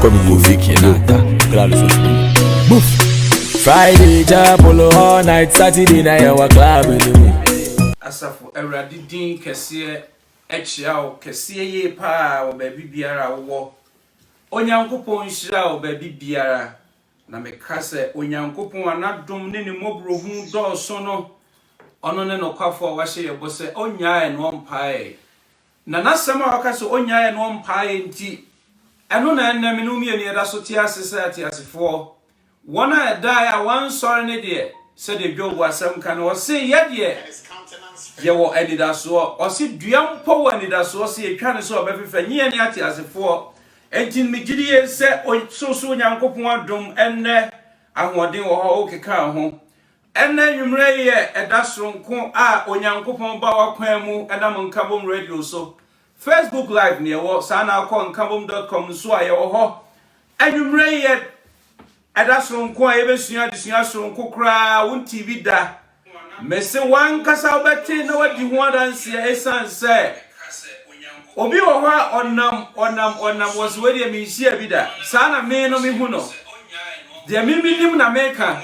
comme Kofi Move. Friday, Japolo all night, Saturday night, our club. Asafo Ewradi din kese echia o kese ye pa o baby biara wo onyankopon hira o baby biara na meka se onyankopon anadom ne ne mobro hu do so no ono ne no kwafo wa hye ye bo se onyaa no mpae na nasema waka se onyaa no mpae nti eno na enna me no mi eni da so ti asese ati asefo wona edai a wan sore ne de se de dwobu asem kan o se ye de yewo enidaso o si duampo enidaso se etwa ne so obefefa nyi eni ati asefo entin migidi se so nyankopon adom enne ahoden wo ho okeka ho enne nwumre ye edasronko a onyankopon ba wakwan mu edam nkabom radio so Facebook live ne wo sana akọ nkabom.com so a ye wo ho enwumre ye edasronko a ye besua desua sonko kra won TV da Mese wan kasa obeti na wadi ho adanse esanse obi wo ha onam was wedi mi hia bi da sana me no mi hu no de mi nim na meka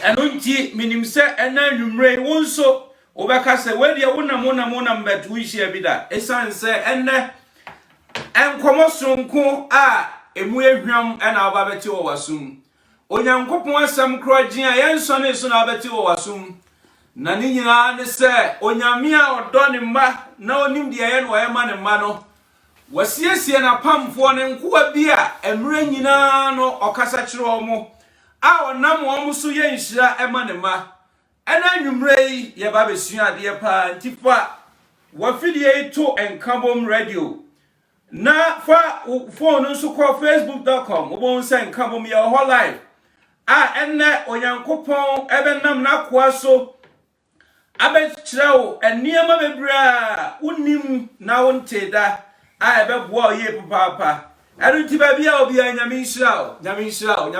eno nti minim se ena nwumre wonso obeka se wedi wonam betu hia bi da esanse enne enkomo sonko a emu ehwam ena oba beti wo wasum onyankopon asam kroagin a yenso ne so na beti wo wasum na ni nyina ne se onyame a odo ne mma na onim de ye no ye ma ne mma no wasiesie na pamfo ne nkoa bi a emre nyina no okasa kire omo a onam omo so ye nhira e ma ne mma ena nwumre yi ye ba besua ade pa ntipa wafidie to enkabom radio na fa phone nso ko facebook.com obon se enkabom ye ho live a enne onyankopon ebenam na koa so abechrew eniema bebra unim na wonte da a ebeboa ye papa eruti ba bia obi anyame nhyira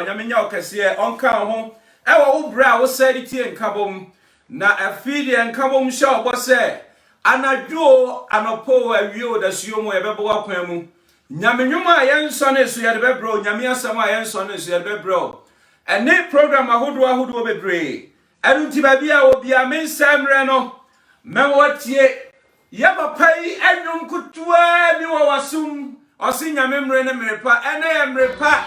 nyame nya okese onka ho ewo wo bra wo saditi enkabom na afidi enkabom sha obose anadwo anopo awio da suomo ebeboa kwan mu nyame nwuma yenso ne so ye bebro nyame asam a yenso ne so ye bebro ene program ahodo bebre Erunti babia obi amensamre no mewotie ye papa yi enwum kutua mi wo wasum osi nyame mre ne mrepa ene ye mrepa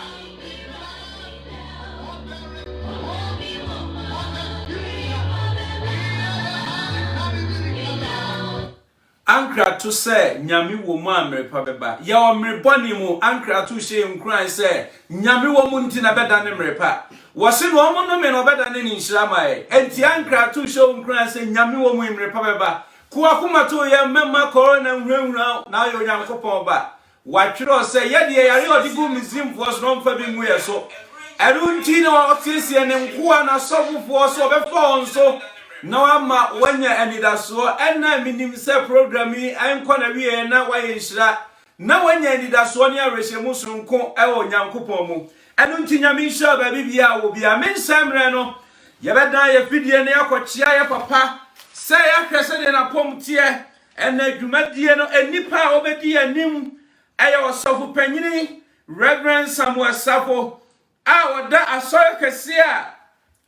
ankra to se nyame wo mu amrepa beba ye o mreboni mu ankra to hye nkran se nyame wo mu nti na beda ne mrepa wose no omo no me no beda ne nhyira mai enti ankra to hye nkran se nyame wo mu mrepa beba ku akoma to ye memma corona nwura na yo nyankopon ba watwero se ye de yare odigu mizim fo so mfa bi mu ye so eru nti no otiesie ne nkoa na sofofo so obefa onso na wama wanya anidaso ena minim se programi enko na wie na wayenhyira na wanya anidaso ne arehemu sonko ewo nyankopon mu enu nti nyame hyira ba bibia wo bia mensamre no yebeda ye fidie ne yakochia ye papa se ya hwese de na pomtie ena dwumadie no enipa obedi anim eye osofu panyini Reverend Samuel Safo a oda asoye kese a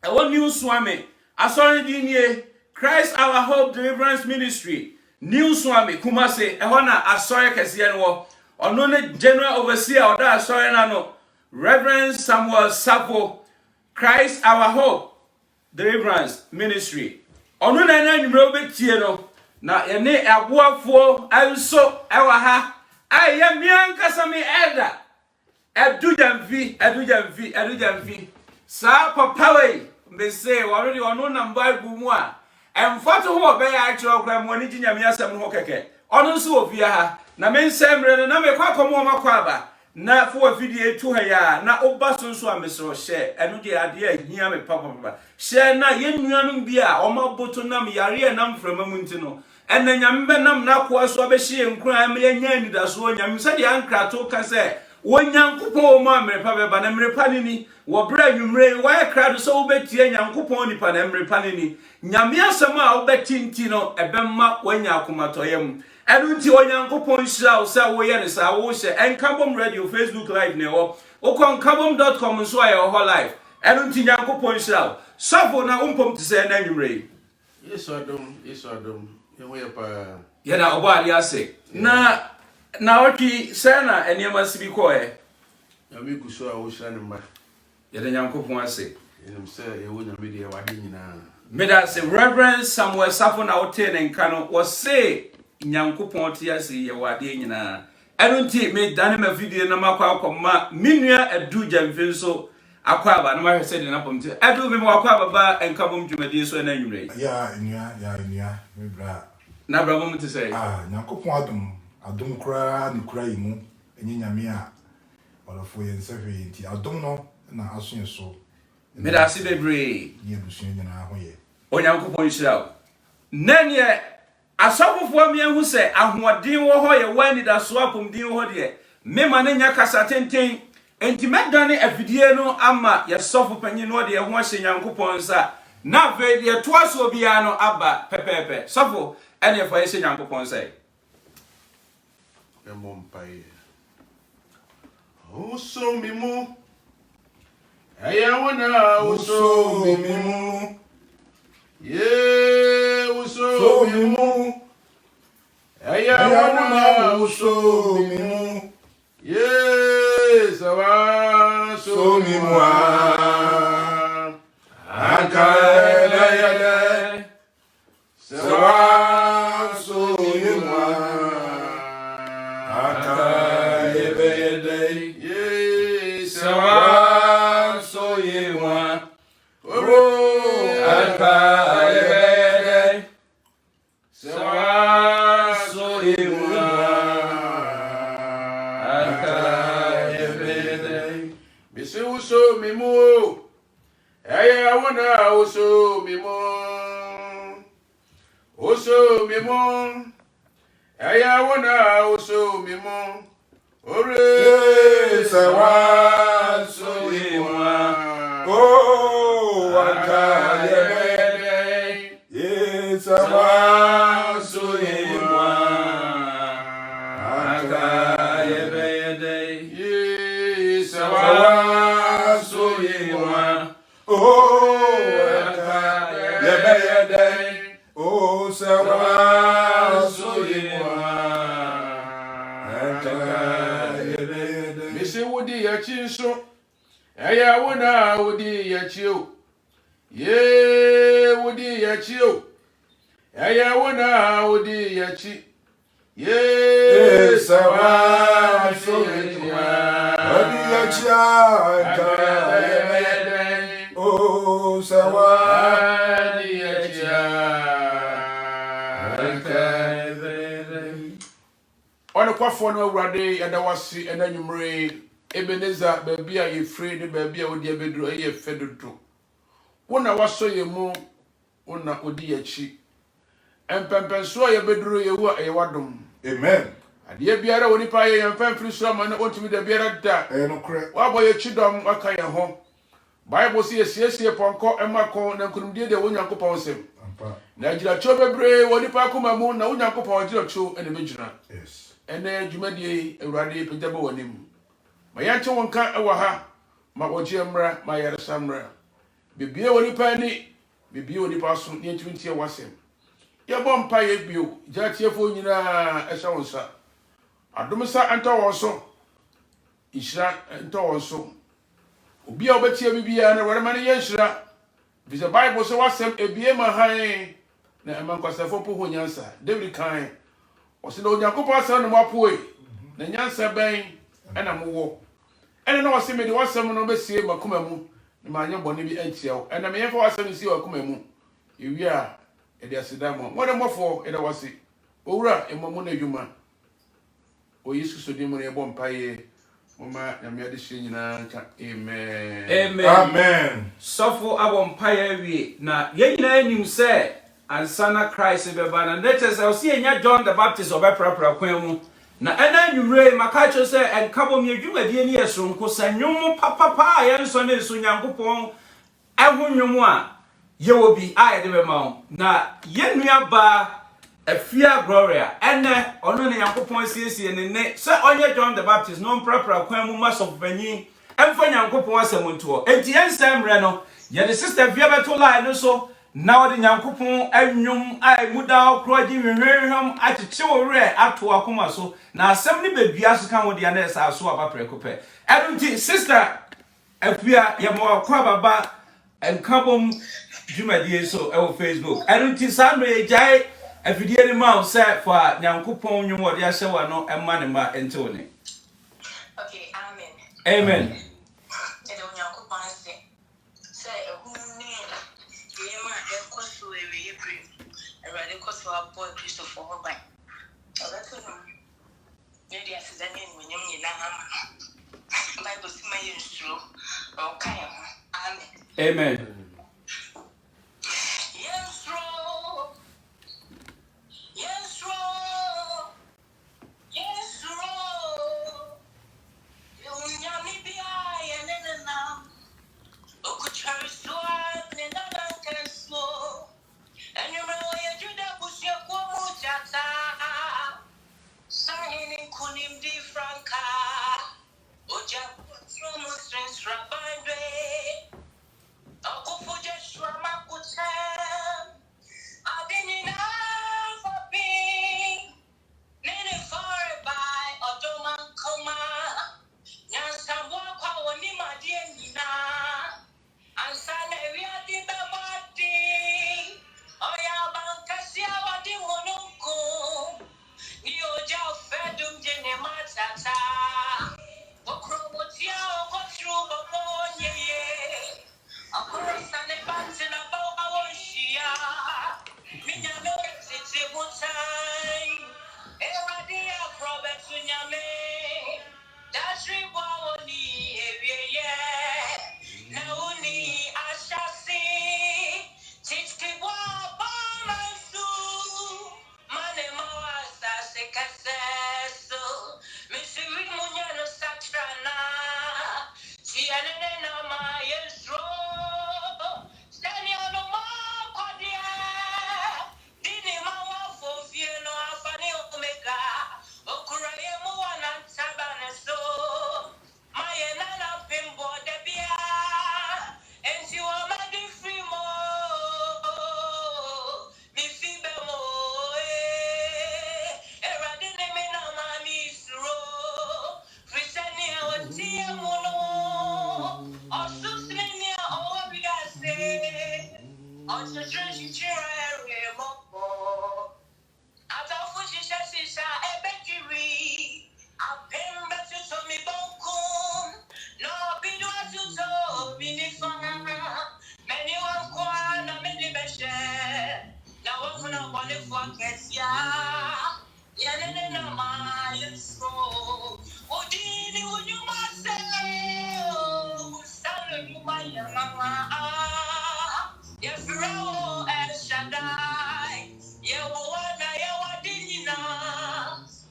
ewo new swami Asori dinye Christ Our Hope Deliverance Ministry New Swami Kumase ehona asori kese no ono ne general overseer oda asori na no Reverend Samuel Safo Christ Our Hope Deliverance Ministry ono na nwumre obetie no na ye ne aboafo anso ewa ha aye miankasa mi elder edujamfi sa papawe Mbese already ono na Bible mu a emfato ho obe ya akire okra mu ani ginyame asem ho keke ono nso ofia ha na mensemre no na mekwa komo makwa aba na fo afidie etu ha ya na oba sonso amesro hye eno de ade ahia me papa hye na yenuanum bia omaboto nam yare na mframa mu ntino ena nyame nam na kwa so abehye nkran am ye nya nidaso nyame se de ankrato ka se Wo Nyankopɔn ma mrepa beba na mrepa ni wo bra nwumre wa kra do so wo betie Nyankopɔn nipa na mrepa ni nyame asɛm a wo betinti no ebemma wanya akomatoyem enu nti wo Nyankopɔn hyira wo sɛ wo ye ne sa wo hye Nkabom radio Facebook live ne wo nkabom.com so aye ho live enu nti Nyankopɔn hyira wo sofo na umpom te sɛ na nwumre Yesu adom yewo ye pa ye na obo ade ase na oki sana eniema sibi ko e nyame kuso a wo hira ne ma ye de Nyankopɔn ase enim sɛ yewo nyame de wade nyina meda se Reverend Samuel Safo na wote ne nka no wo se Nyankopɔn te ase ye wade nyina enu nti me dane ma video na makwa akoma minua adu jamfin so akwa aba na ma hwese de na pomte adu me wakwa aba ba Nkabom dwumadi so na nwumre ya enua me bra na bra mo te say Nyankopɔn adom kura ne kura yi mu enye nyame a olofo ye nsefwe nti adom no na aso so me da se bebre ye busu nyina ho ye Onyankopɔn hyira nanye asofofo mi ehu se ahoɔden wo hɔ ye wani da so apomdin wo hɔ de me ma ne nya kasa tenten enti medane afidie no ama ye sofo panyin no de ho ahye Nyankopɔn sa na ve de to aso bia no aba pepepe sofo ene fa ye hye Nyankopɔn sa Pai. Oh, so me mo. Ayawana, oh, so me mo. Yeah, oh, so me mo. Ayawana, oh, so me mo. Yes, so me mo. Akayele. So me mo. Kwafo no awurade eda wase ena nwumre Ebenezer baby a ye free ne baby a odi abeduro eye fedodo wona waso ye mu wona odi yachi empempenso ye beduro ye wu ye wadom amen ade biara woni pa ye yemfamfiri so ma na ontimi da biara da no kre wa boye chidom aka ye ho Bible say siesie ponko emako na nkunumdie de wonyankopɔn sem na gira cho bebre woni pa kuma mu na wonyankopɔn gira cho ene mejira yes ene dwumadie awurade pejaba wanim ma yanche wonka ewa ha ma oje mra ma yaresa mra bibie woni pa ni bibie woni pa so ne ntwintie wasem ye bom pa ye bio jatiefo nyina ehya wonsa adomsa anta wonso ishira anta wonso obi a obetie bibia na wore ma ne yenhira the Bible say wasem ebie ma han na emankwasafo po ho nyansa David kan Osi na Onyankopɔn asɛm no mapoe na nyansa bɛn ɛna mowɔ ɛne na wɔse me de wasɛm no bɛsie makoma mu na ma anya bɔne bi antia wo ɛna me yɛmfa wasɛm sie wakoma mu ewi a ɛde aseda mo mo de mɔfo ɛda wase owura emamu na adwuma o Yesu so de mo ne bɔ mpae mama nyame ade hye nyina nka amen amen sofo abɔ mpae awie na ye nyina anim sɛ ansana Christ beba na nature say o see enya John the Baptist obeprapra kwan mu na ena nwure makacho se enkabo mi adwumadie ne yesonko sanwom papa yenso ne so nyankopon ehunwom a yewo bi ayede be ma na yenua ba afia gloria ene ono ne nyankopon siesie ne se onye John the Baptist no prapra kwan mu masofanyi emfa nyankopon asemonto enti ensemre no ye the sister via beto line no so na odi nyankopon anwum ai muda okroji hwehwehwam acheche ore ato akoma so na asem ne bedua so kan wo dia na esa so aba prekope enti sister afia ye mo kwa baba enkabom dwumadie so e wo Facebook enti sando ye jai afidie ni ma se for nyankopon nwum wo dia hye wa no emma ne ma enti woni. Okay, amen. Amen. Boy Christopher Hoban. That's what maybe I said, when you know, Bible see my true. Okay, amen. Amen. Yes, Lord. Yes, Lord. Yes, Lord. You know me be I and now. Oku church so I and I can slow. And you know you do that push your Jata. Signing Kunim di Franca. Oja from Strength Rabande. I'll go for Joshua Makutan. I've been enough for being. Nearly far by Odoman Koma. Yansabwa kwa Nima Dienina. And Sanaria di Bamati. Oya Bankasia Wadi Monoko. Nioja Fedum Jene Matata. Okromotia Okotru Bamonye. Akorosane Bantina Bawashia. Minya no Titi Mutai. Eradia Probet Sunyame. Dashri Bawoni Evie. Nauni Ashasi. Tichkiwa Bamansu. Mane Mawasa Sekaseso. Misiri Munyano Satrana. Tianene Nama Yesro. Stani Onoma Kodia. Dini Mawa Fofieno Afani Omega. Okuraye Muwana Tabaneso. Mayenana Pimbo Debia. And you are Madi Frimo. Mi fibe mo. Eradine Mina Mami Suro. Frisania Watia Mono. Osusenia Obiase. Also Trench Chira Mopo. Atafushi Shasisa Ebekiri. Apemba to me bonkum. No bidwa to binifana. Many one kwana many beshe. Now one for no one for Kessia. Yanene na ma yeso. Udini unyu mase. Usalo nyuma ya mama. Yefiro El Shaddai. Yewana yewadinina.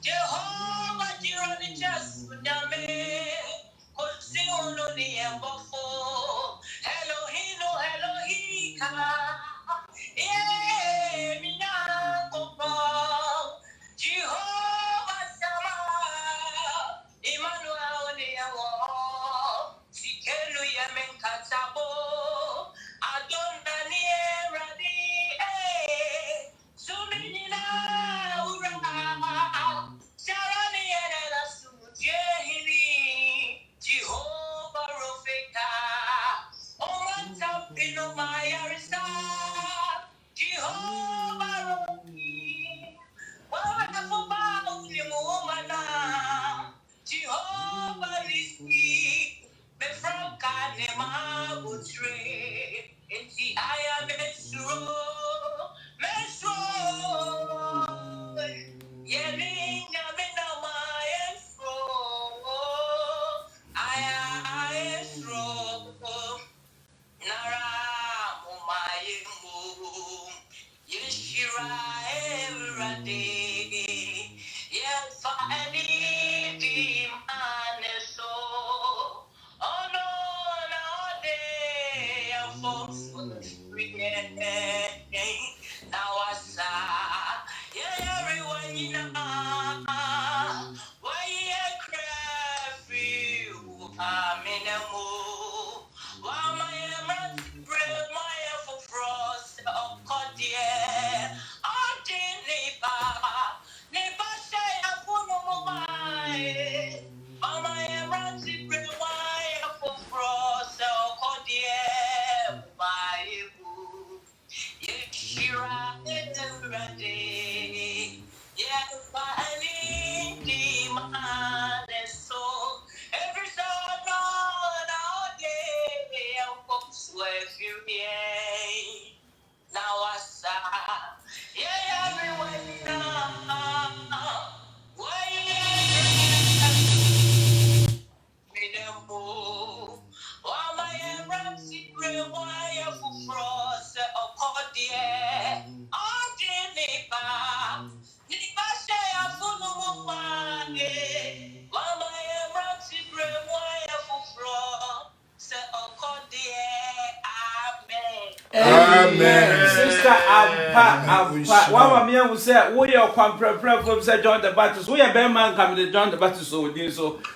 Jehovah jirani just nyame. Kosiuno ni embofo. Elohino Elohika. Yeah, minya kopo. Jehovah sama. Emmanuel ni yawo. Sikelu yemen katabo. Adonda ni eradi. Suminina ura. Sharani erela sujehini. Jehovah Rofeka. Omanta pino mayarisa. Jehovah Rofi. Wanafuba ulimuomana. Jehovah Rizki. Mefranka ne mabutre. Enti aya mesro. Mesro. Yelinya mina maestro. Aya maestro. Nara mumayemu. Yeshira every day. Yes, any demand so. Oh no, no day for now I saw, yeah, everyone you know, why you cry you, I'm in a mood. Why my bread, my for frost, oh, God, yeah, I'm Nipa say I put no my. Mama, I'm running bread, my for frost, oh, God, yeah, my. Yeshira Emirade, Yefani Dimane so. Every song all day, I'm going to swear you. Now I saw, yeah, everywhere now. Amen. Sister Ampa. One of me who said, we are compre from Sir John the Baptist. We are bear man coming to John the Baptist. So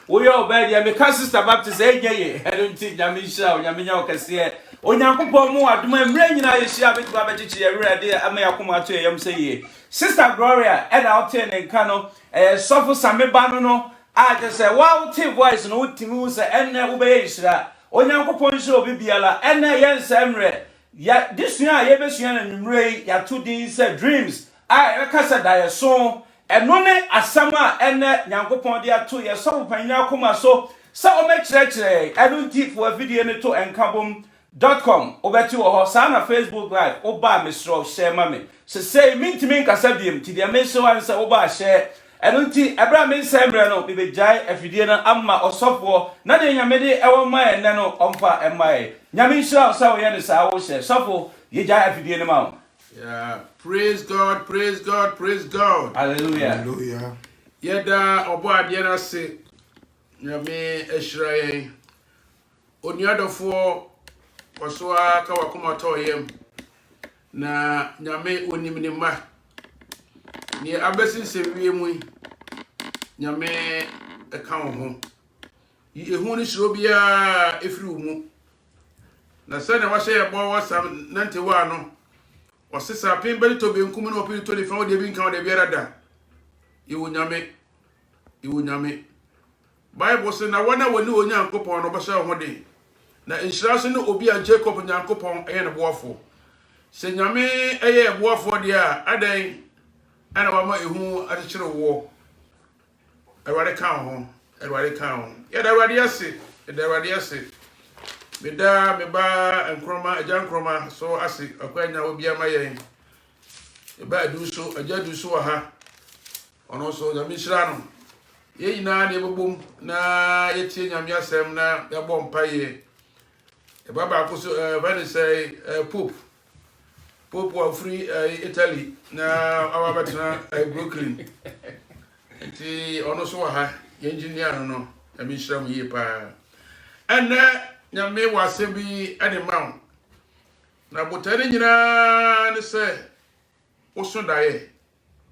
we are obey. I because Sister Baptist, I don't think Yamisha, Yamina can see it. Onyankopon mu adom amre nyina yeshia betu abechichi ewrade amayakoma to yam say Sister Gloria and out ten and cano sofo sameba no a just say wow t voice no utimi say enne wo be yeshira Onyankopon hye obi biala enne yensemre ya disua ye besua na nwumre ya to din say dreams I kasa da so eno ne asama enne Nyankopon de ato ye sofo panya akoma so o me chire eno nti for video ne to enkabom.com obeti wo ho sa na Facebook live oba mesro share ma me say mintimi nkasa biem ti dia me so an say oba share eno nti ebra me nsembre no be jai afidie na amma osofo na de nyame de ewo ma ene no omfa emae nyame nshira so wo ye ne sa wo share sofo ye jai afidie ne ma. Yeah, praise God, praise God, praise God. Hallelujah. Hallelujah. Yeda obo ade na se nyame ehira yen oniadofo Oswa ka wakoma toyem na nyame onim ne ma ni abesin se wiemu nyame eka wo ho ehu ni shiro bia efiri mu na se na wahye ye bo wasam nantewa no osesa pembeli to benkum na opiri to le fa wo de bi nka wo de biara da iwu nyame Bible say na wana woni onyankopon no bɛhyɛ ho de na inshira so ne obi a Jacob nyankopon ɛyɛ ne boafo se nyame ɛyɛ boafo de a adan ana wama ehu atekyere wo Awurade kan ho ya da Awurade ase meda meba enkroma agya nkroma so ase akwanya obi ama yɛn eba adu so agya du so ha ono so nyame hyira no ye nyina ne bobom na yetie nyame asɛm na yɛbɔ mpaye baba ko so when say pope wa free Italy na awa betna Brooklyn ti ono so ha engineer no ami shram yi pa ene nyame wase bi ene mawo na botare nyina ne se osundaye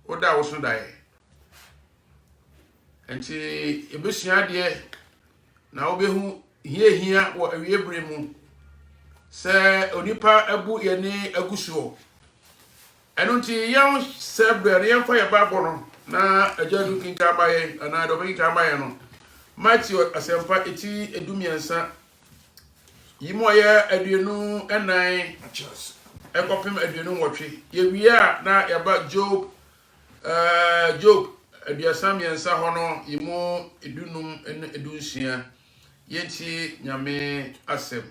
oda osundaye enti ebesua de na obehu hia wo awiebre mu se onipa abu yene agusuo eno nti yan se bre yan fa ya babo no na ajadu kinka baye ana do kinka baye no Matthew asempa eti edumiensa yimo ya aduenu enan ekopem aduenu nwotwe ye wia na ya ba Job aduasa miensa ho no yimo edunum edunsia yenti nyame asem.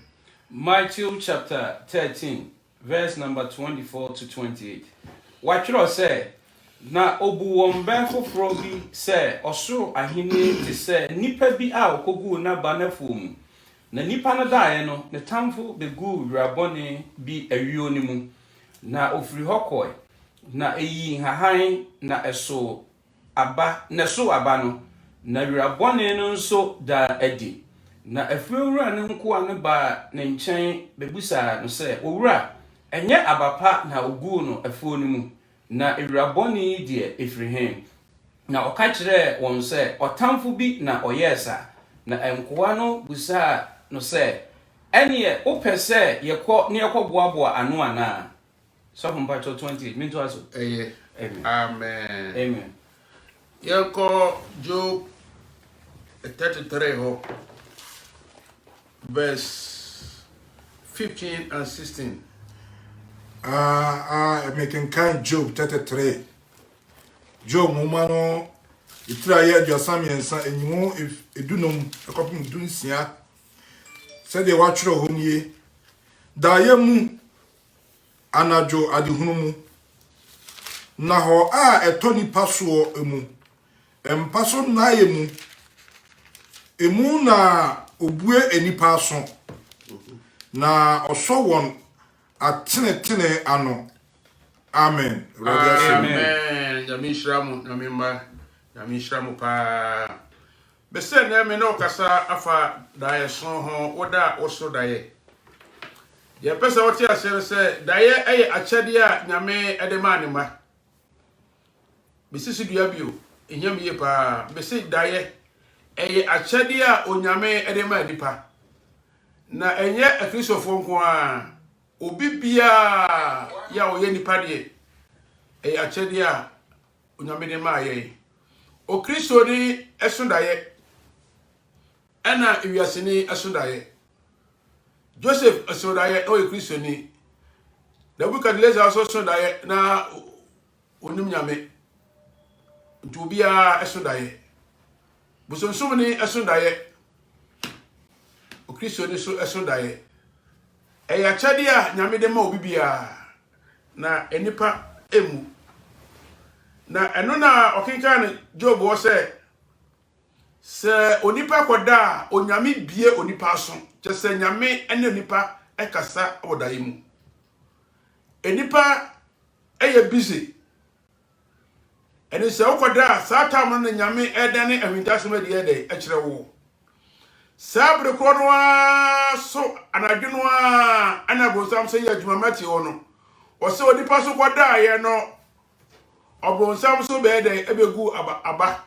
Matthew chapter 13 verse number 24 to 28. Watchro say na obu wombe foforo bi say osoro ahene ti say nipa bi a okogu na banafom na nipa na dae no ne tamfo begu wurabone bi awio ni mu na ofiri hokoi na eyi hahan na eso aba ne so aba no na wirabɔne no nso da adi na afuewura ne nkoa ne ba ne nkyɛn bebusa no sɛ owura ɛnyɛ abapa na ogu no afuo no mu na wirabɔne die efrihen na ɔka kyerɛ wɔn sɛ ɔtamfo bi na ɔyɛɛ sa na nkoa no busa no sɛ ɛneɛ wopɛ sɛ yɛkɔ ne yɛkɔboaboa ano anaa sɔfo mpakyɛ 28 minto aso Amen. Amen. amen Yɛnkɔ Job 33 hɔ verse 15 and 16. Making kind Job 33. Job Mumano, it try your Samian, and you won't if you do no a copy of Dunsia. Said the watcher of Hunye. Diamu Anajo Adihumu. Naho a Tony Passo emu. Passo naemu. Emu na obue eni paso. Na oso won atene ano. Amen. Amen. Yamishramu namimba. Yamishramu pa. Bese na me no kasa afa daye son ho oda oso daye. Ye pesa wote asere se daye eye akyade a nyame edema anima. Bese sidua bio enyam ye pa. Bese daye eye akyade a onyame edema adipa. Na enye akristofo nko a obi bia ya oye nipa de eye akyade a onyame de ma ye. O Kristo ni esundaye ana iwiaseni esundaye. Joseph esundaye o Kristo ni. Nebukadnezar also esundaye na onim nyame. Ntubia esundaye. Busonsum ni esundaye. O Kristo ni so esundaye. Eya kyade a nyame de ma obi bia na enipa emu. Na eno na okinka ne Job wo se onipa koda onyame bie onipa so che se nyame ene onipa ekasa odaye mu enipa eye busy ene se okoda satam no nyame edane awintasem de ede ekire wo sabre kronwa so anadwenoa anabosam se ye adwuma mate wo no wo se onipa so koda ye no Obronsam so be de ebegu aba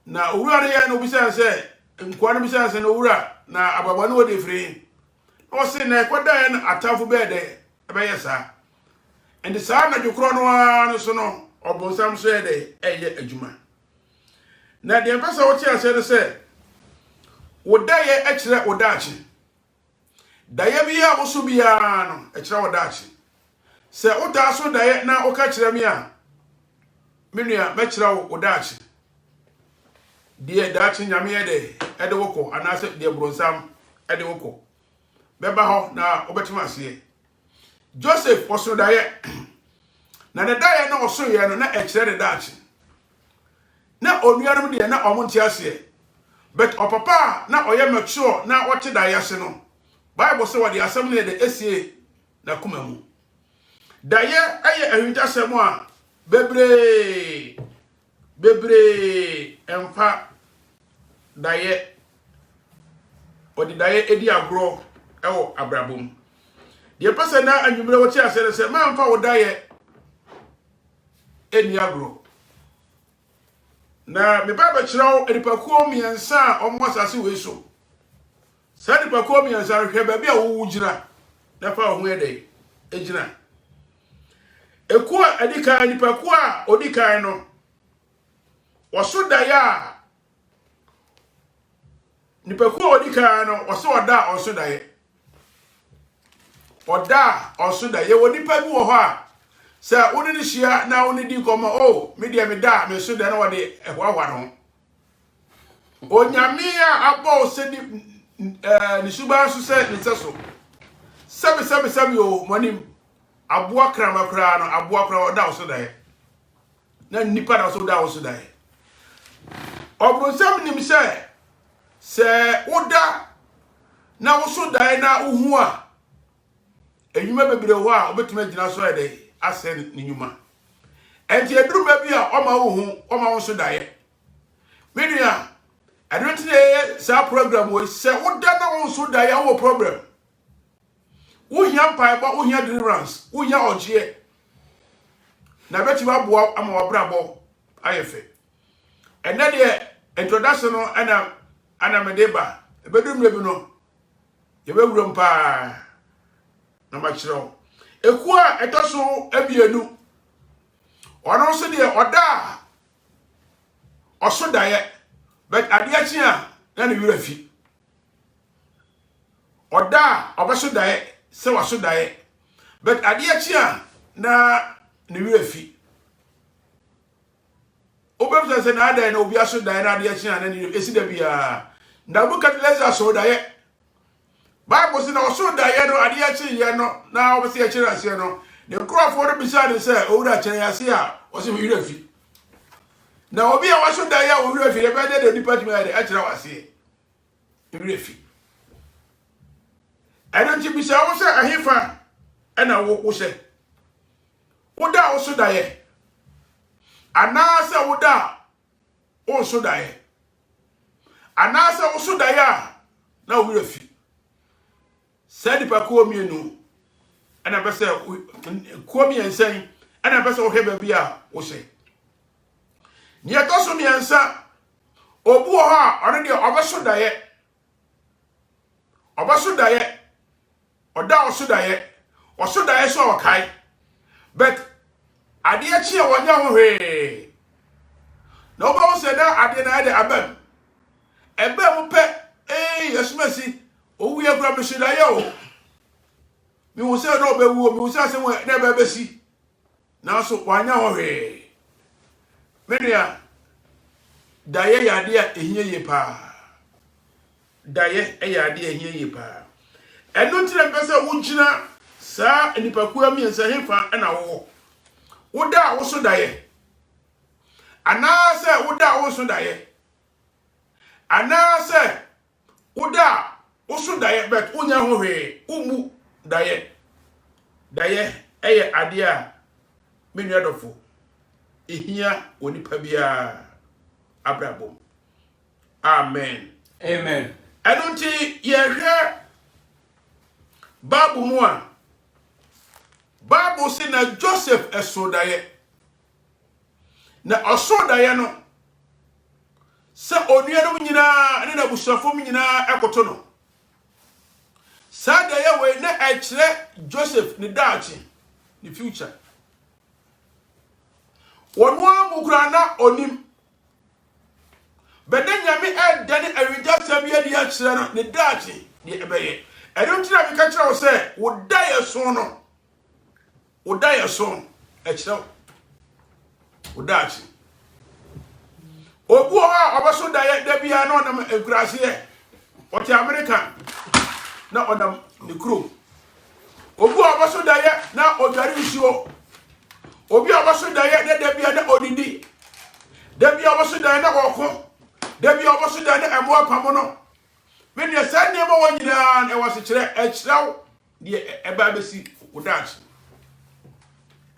na owura ye no bisa se nkwa no bisa se no owura na ababa no de free o se na ekoda ye no atafo be de ebe yesa and sa na dwukro no so no obronsam so ye de eye adwuma na de pesa wo ti ase de se wodaye ekire wodachi daye bia wo so bia no ekire wodachi se uta so daye na oka kire me a menua me kire wo dachi die dachi nyame ede woko anase de bronsam ede woko beba ho na obetima ase Joseph oso daye na ne daye na oso ye no na ekire de dachi na onuanom de na omonti ase but opapa na oye mature na wote daye ase no Bible say what the assembly de esie na kumamu daye aye ahuntasem a bebre emfa daye odi daye edi agro ewo abrabom de pese na anwumre wo chi asere se ma mfa wo daye eni agro na me baba chirawo edipakuo miensa omo asase we so sa edipakuo miensa hwe ba bia wo wujira na fa ho ede ejira Ekua edika nipakuwa odika no wasoda ya nipakuwa odika no wasoda osoda ye oda osoda ye wonipa bi wo ho a se woni ni hia na woni di koma o media me da me soda na wode ehwa no onyame a abo se ni suba so se ni seso sabi o monim aboa krama kra no aboa kra oda osoda ye na nipa da osoda osoda ye obronsam nim se oda na osoda ye na uhu a enyuma bebre ho a obetuma gina so ye de asen ni nyuma enti eduru ma bi a oma wo hu oma wo so dae menua adwetire sa program wo se wo da na wo so dae wo problem wo hia pai ba wo hia deliverance wo hia oje na beti ba boa ama wa brabo ayefe enne de introduction no ana medeba ebedum lebi no ye be wuram pa na ma kire eku a etoso abienu ono so de oda oso dae but ade achi a na ne wura fi oda obaso dae se waso dae but ade achi a na ne wura fi obem se na ada na obi aso dae na ade achi a na ne esi da bia Nebuchadnezzar so dae Bible say na oso dae no ade achi ye no na obese achi ase no ne crofo no bisa de se owura chere ase a o se wura fi na obi a waso dae a wura fi e be de department de achira wase wura fi eno ti bisa wo se ahefa na wo se woda wo so dae ana se woda wo so dae ana se wo so dae a na wura fi sadi pa ko mienu ana bese ko miensan ana bese wo hebe bia wo se ni atoso miensa obu ho a ono de obaso dae oda oso dae so okai but ade achi e wonya ho hwe na oba wo se da ade na ade abam ebe mu pe yesumasi owu ye gra mehida ye o mi wo se na obewu mi wo se asem na ebe besi na so wanya ho hwe menua daye yade a ehie ye pa daye yade ehie ye pa eno ntire mpese wo gina sa nipaku amiensa hefa na wo woda wo so daye ana se woda wo so daye ana se woda wo so daye bet unya ho hwe umu daye eye ade a menua dofo ehia onipa bia abrabom amen eno nti ye hwe babu mu a Bible say na Joseph esodaye na osodaye no se onuanom nyina ne na busafom nyina ekoto no sadaye we na ekire Joseph ni daachi ni future wonu amukura na onim bedanyame edane awija sabia dia kire no ni daachi ni ebeye edon tira bi ka kire wo se wo daye so no Udaya son ekira udachi obu ha obaso daye da bia na onam ekurase e oti America na onam ni kro obu obaso daye na odware nsuo obi obaso daye da bia na odindi da bia obaso daye na woko da bia obaso daye na emo apamono meni asa ne mo wanyina na wase kire ekira de eba besi udachi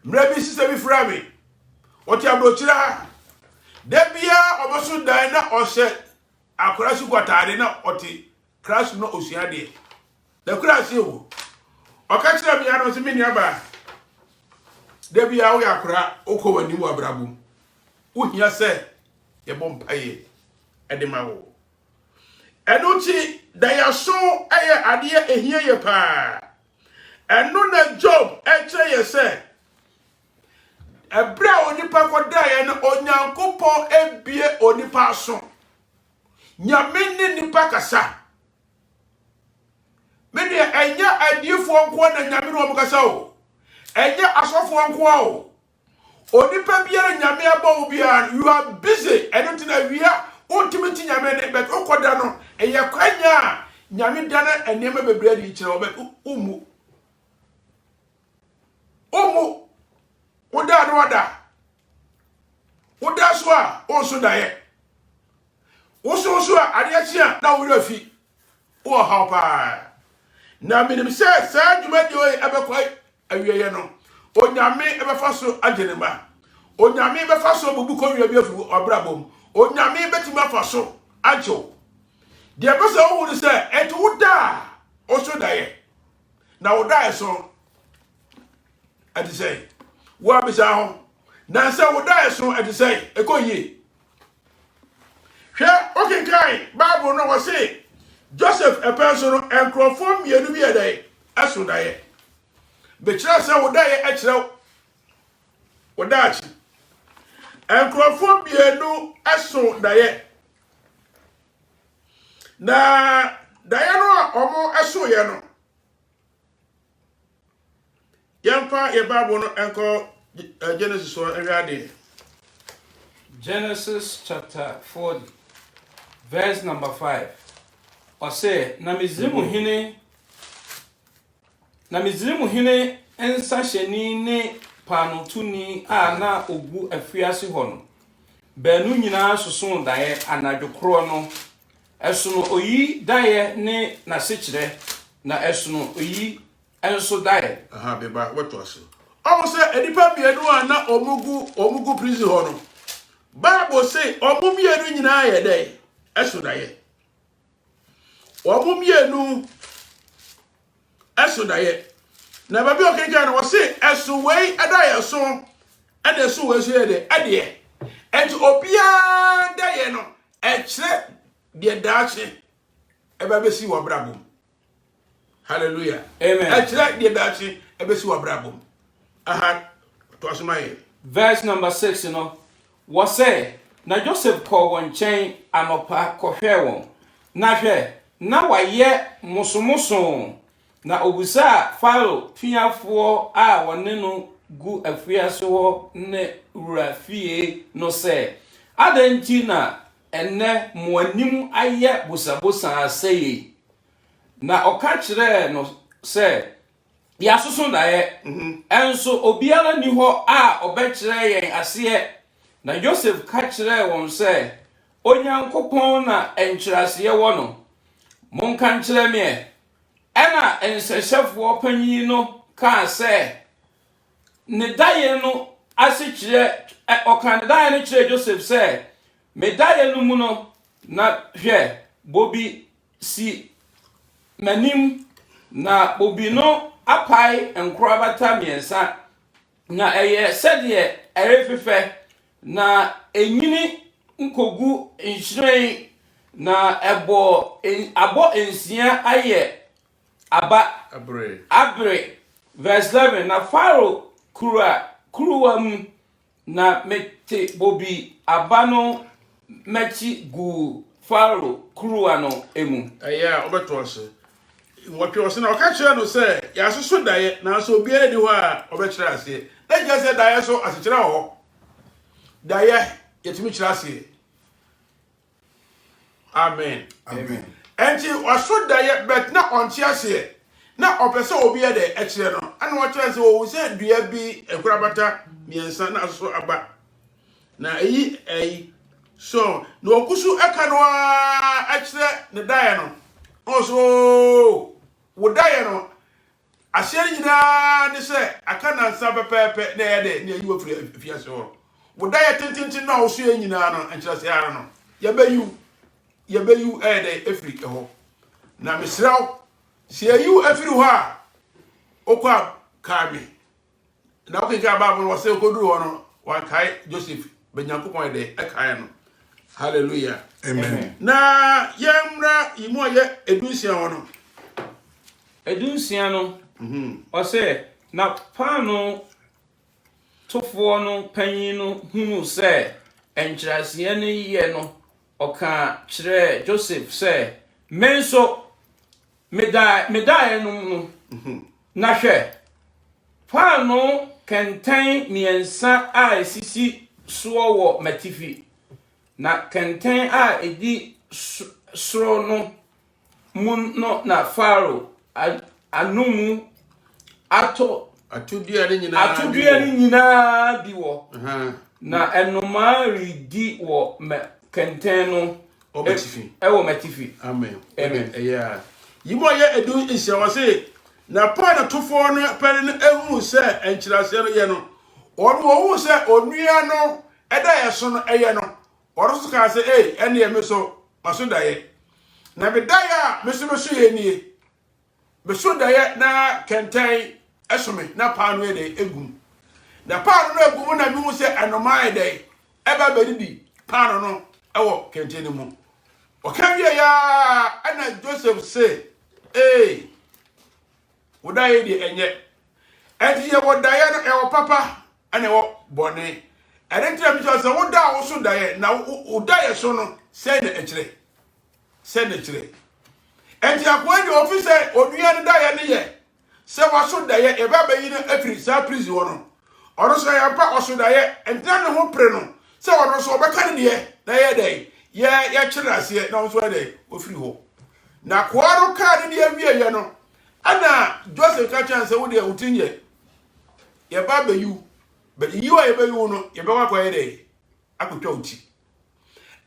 mrabi sise bi frame oti abrochira da bia obaso daye na ohye akorasu kwatare na oti crash no osuade da kurase wo okachira bia no se meni aba da bia wo yakora okowani wo abrabum wo hia se ye bompaye edema wo enuchi da yaso eye ade ehia ye pa enu na Job eche ye se ebra onipa kodaye no onyankopon ebie onipa aso nyame ni nipa kasa mede enya adifo nko na nyame no omkasa o enya asofo nko o onipa biara nyame abawo bia you are busy entina wia ultimate nyame ne bet okoda no eye kwanya nyame dana enema bebre di kire obet umu Oda no oda. Oda so a onso daye. Oso so a ade achia na wo rafi. Wo ha pa. Na minim se sa dwuma di o ebekwai awieye no. Onyame ebefa so agenema. onyame be fa so bubu ko wi bi afu obrabom onyame betimi afa so ajo de be se wo hu se etu woda o so daye na woda so ati say wo abisa ho na se woda so ati say e ko yi hwe okay kai bible no wo say Joseph epenso no enkrofo mienu bi edai aso daye be kira se woda ye a kira woda achi enkrofo mienu aso daye na daye no omo aso ye no yampa ye bible no enko Genesis so ewade Genesis chapter 40 verse number 5 or say na Misrimu hene ensa hyeni ne panotuni a na ogu afiase ho no banu nyina soso daye anadwokro no esono oyi daye ne na sekire na esono oyi enso daye aha beba what was it omo say edipa bienu a na omugu prison ho no bible say omo bienu nyina ye daye eso daye omo bienu eso daye na babi okenka na wo say eso wei adaye so ade so we so ye de ade enti obia daye no ekire de daache eba besi wo brabom hallelujah amen ekire de daache ebesi wo brabom aha to asmaye verse number 6 was say na Joseph call one chain anopa kohwe won na hwe na waye musomuso na obusa Pharaoh fiafo a wone no gu afiase ho ne urafie no say adanti na enne moanim aye busabusa aseye na oka kire no say ya soso daye enso obiara ni ho a obekire yen ase na Joseph ka kire won say onyankopon na enkyirase wo no monka nkire me ena ensesefo panyin no ka say ne daye no ase kire okan daye no kire Joseph say me daye no mu no na hwe bobi si manim na bobi no apai enkrabata miensa na eye sede erefefe na enyini nkogu nhyiren na abo ensia aye aba abre verse 11 na Pharaoh kuruwa na mete bobi abano mechi gu Pharaoh kuruwa no emu aya obeto so what you say okay kire no say ya soso daye na so obiara di ho a obekire ase na je say daye so asekire ho daye yetimi kire ase amen enti waso daye bet na onti ase na opese obiara de ekire no ana wo kire say wo say dua bi ekurabata miensa na so aba na eyi so no okusu eka no a ekire ne daye no oso wodaye no ahyere nyina ne se aka na nsa pepepe na ye de ne yi ofri afiase ho wodaye tintintin na oso ye nyina no enkyere se ara no ye beyu de efri ho na misraw se yu efri ho a okwa kaami na okenka Bible wo se okoduru ho no wa kai Joseph benyankopon de ekai no hallelujah amen na yemra imo ye edunsia ho no edunsia no o se na pano tofo no panyin no hunu se enkyerase ne ye no oka kire Joseph se menso medai no na hwe pano kenten miensa a esisi so wo matifi na kenten a edi soro no mun no na Pharaoh anumu atudua ni nyina bi wo na enoma ridi wo kenten no wo matifi amen yeah yimo ye edu insha wase na pa na tofo no pere no ehu se enkyirase no ye no Onu owu se onua no eda ye so no eye no. Oro so ka se ene ye me so maso daye. Na be daye me so ye nie. Me so daye na kenten esome na paano ye de egum. Na paano no egum na mi hu se anoma ye de eba bedidi paano no ewo kenten mu. Okan ye ya ana Joseph say wodaye de enye. Enti ye wodaye no ewo papa ana ewo bone. Erentra mi so woda wo so daye na wodaye so no say na ekire. Say na ekire. Enti akwa de officer onua ne daye ne ye. Say waso daye e ba bayi no afiri sa prison wo no. Oro so ya pa oso daye entra ne ho pre no. Say oro so obeka ne de na ye daye. Ye kire ase na so daye ofiri ho. Na kwaro ka ne de awie ye no. Ana Joseph ka chance wo de utinye. Ye ba bayu. But you are able to you go kwa ere akotwa uti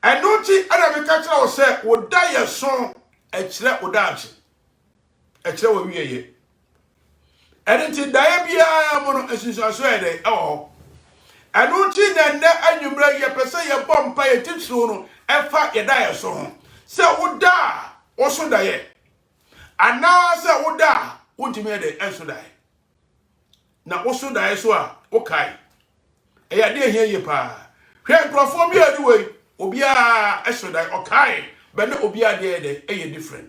eno ti ana me ka kira o se wo da ye so e kire o da ache e kire wo wie ye eno ti da ye bia mo no esusu so ere e wo eno ti na na anwumra ye pese ye bompa ye titru no e fa ye da ye so ho se wo da wo so da ye ana se wo da wo ntimi ede enso da ye na wo so da ye so a okay eya de ehia ye pa hwe nkrofo bi adi we obia esodai okay be na obia de eye different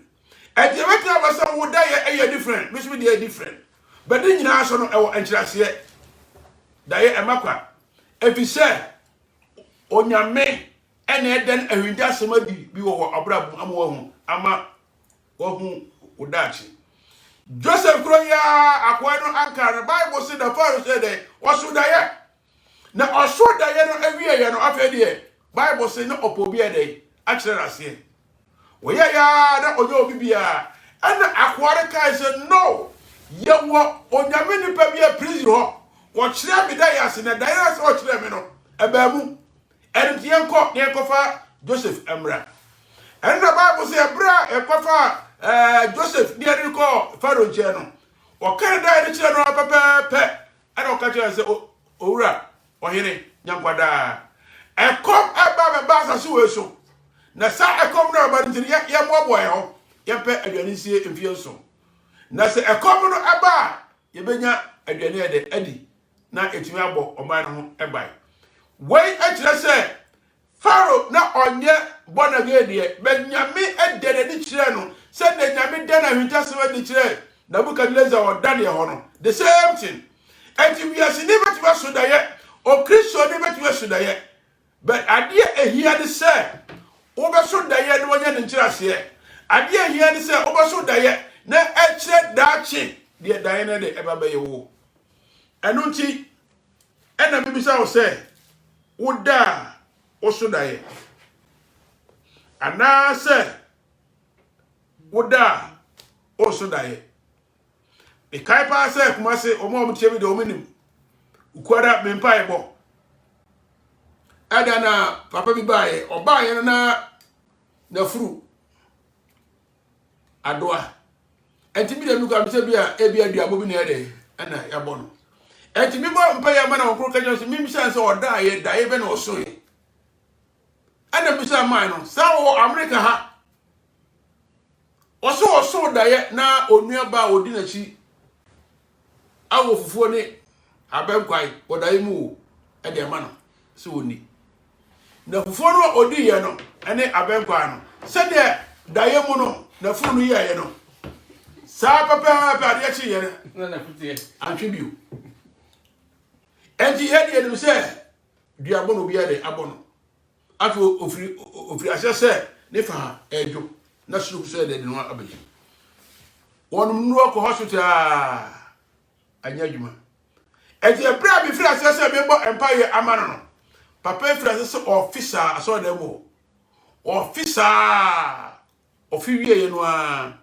e de wetra ba so wo da ye eye different me so de different but de nyina so no e wo enchirase da ye emakwa efise onyame ene eden ahwinda semadi bi wo abrabu amwo hu ama wo hu udachi Joseph Kroya akwa no anka na Bible say the Pharaoh said that waso da ye na oso da ye no awie ye no afa de Bible say no opobi e dey a kire ase wo ye ya na onye obi bia ana akware kai say no ye wo onyame ni pa bia prison ho wo kire me da ye ase na da ye ase wo kire me no eba mu en tie nko ne kofa Joseph emra en na Bible say bra e kofa Joseph near ko Pharaoh no o kan da ire kire no pepepe ana o ka kire say owura ohire nyankwada ekom eba be basa so weso na sa ekom no ba ntiri ye mobo e ho ye pe aduane sie emfie so na se ekom no eba ye benya aduane ede adi na etimi abo oman no ebai wei akire se Pharaoh na onye bonagede benyame edede di kire no se de nyame de na hwintasema di kire Nebukadnezar o dane ho no the same thing enti wiase ni betima so da ye o Kristo ni betima so da ye but ade ehia de se wo be so da ye no wonya ne nkirase ade ehia de se wo be so da ye na ekire daachi de da ye na de eba be ye wo eno nti ena bibisa wo se wo da wo so da ye ana se wo da wo so da ye e kai pa se kuma se omo tie bi de ominim ukwara mempa ebo ada na papa bi bae obae na furu adoa enti bi de mi kwa se bia e bia duabo bi na ede ana ya bono enti mi bo mpa ya ma na okro ka jo se mi bisa se oda ye da ye be na oso ye ana bisa man no sa wo America ha oso da ye na onua ba odi na chi awo fufuo ni abenkwai oda ye mu e de ma no se woni na fufuo no odi ye no ene abenkwai no se de da ye mu no na funu no ye no sa papa pa de chi ye na futie antwebio enti ye de dem se duabo no bia de abono afi ofri asese ne fa ejo na suru so de no abaji wonum no ko hospital anya djuma enti e bra bi fri asese be bo empire amano no papa fri asese officer aso de mo officer ofi wie ye no a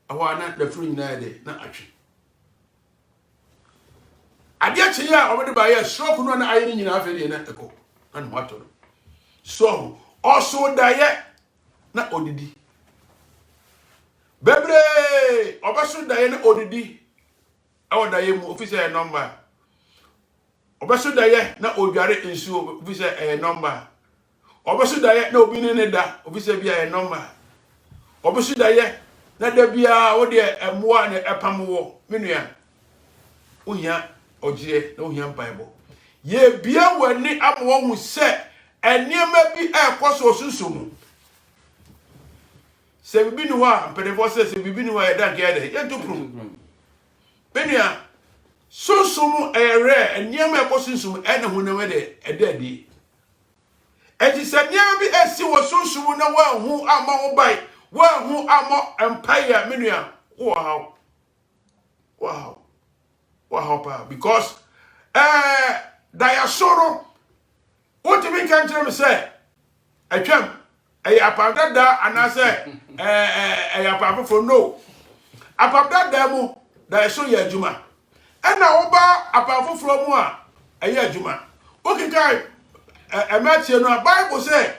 awana da fru nyina de na atwe ade achi ya obede ba ye stroke no na ayi nyina afa de na eko anu wato so also da ye na odidi bebre obaso da ye na odidi awo da ye mu officer number obeso daye na odware nsuo obi se number obeso daye na obi ne da obi se bia number obeso daye na da bia wo de emoa ne epamwo menua ohia ogye na ohia bible ye bia wani amwo hu se eniema bi ekoso osunsumu se bibi ni wa mpedefo se bibi ni wa yeda gede ye tuprum menua sunsumu ere eniema ekosunsumu ene hu ne we de edadi eti se eniema bi esi wo sunsumu na wa hu ama wo bai wa hu amo empire menua wow pa because dayasoro what you mean can tell me say atwam apanda da anase apapofo no apanda da mu dayaso ya adwuma na wo ba apafofo mu a adwuma okikai Matthew no Bible say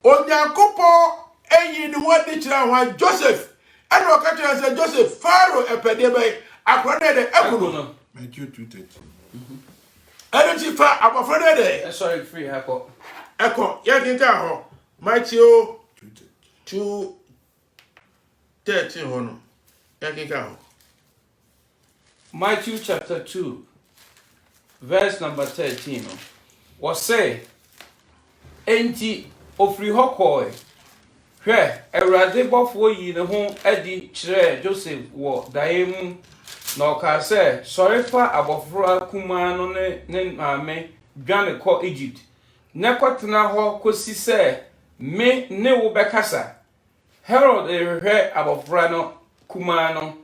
onyakopo eyi ni wadi kira ho Joseph and okatwa say Joseph Pharaoh epede bay akrone de ekuno Matthew 2:13. and ti fa abofrone de Sorry, free hako. Eko ya kinka ho Matthew 2:13 hono ya kinka ho Matthew chapter 2, verse number 13. Was say, Enti ofri hokoi. Hwe, Erade bofo yi ne ho adi kire Joseph wo dae mu na oka se sorry fa abofra kuma no ne maame dwane ko Egypt. Ne kotena ho kosi se me ne wo bekasa. Herod hwe abofra no kuma no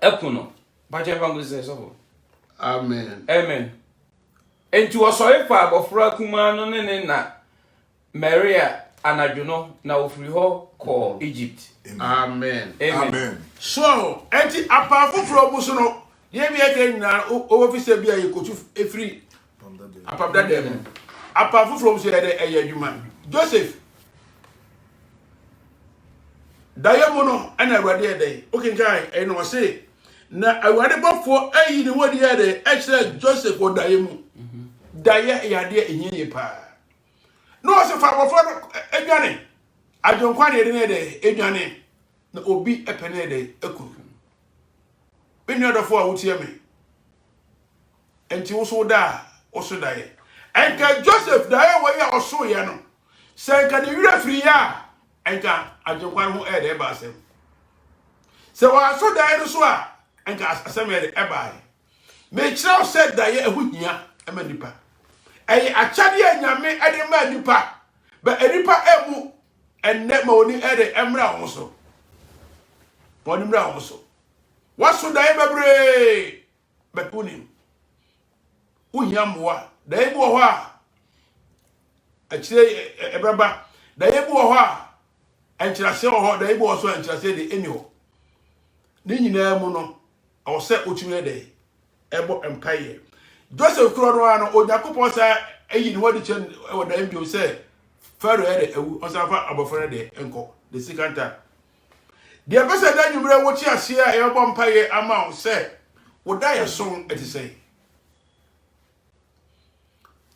ekuno. Baje bangu se so. Amen. Amen. Enti wo sorry fa abofra kuma no ne na Maria anadwono na ofri ho ko Egypt. Amen. Amen. So, enti apafofro muso no ye bi eke nyina o office bia ye kotu efri apabda dem. Apafofro muso ye de adwuma. Joseph daye no ana awade ye de. Okinkai no say na awade bofo ayi ni wodi ye de extra Joseph o daye mu. Daye ya de enye pa. No se fa bofo edwane. Adwonkwa de de edwane. Na obi epene de ekuru benu adofo a wotie me enti wo so da ye enka Joseph da ye wo ya oso ye no se nka de wira firi ya enka adwonkwa ho e de ba asem se wa so da ye no so a enka asem ye de e ba ye me kira se da ye ehuhia e ma nipa achade anyame e de ma nipa ba nipa emu enne ma oni e de emra ho so Boni mra hoso. Waso da ebebre bepuni. Unyamwa da ebu ho a akire ebeba da ebu ho a enkyirase ho da ebu ho so enkyirase de eni ho. Ni nyina mu no o se otumi de ebo empire. Joseph kro no ano Onyankopon sa eyi ni wodi chen e da mbio se Pharaoh e de ewu osafa abofra de enko the second time. The ambassador that you bring what you see a vampire amount say, would die a song at the say.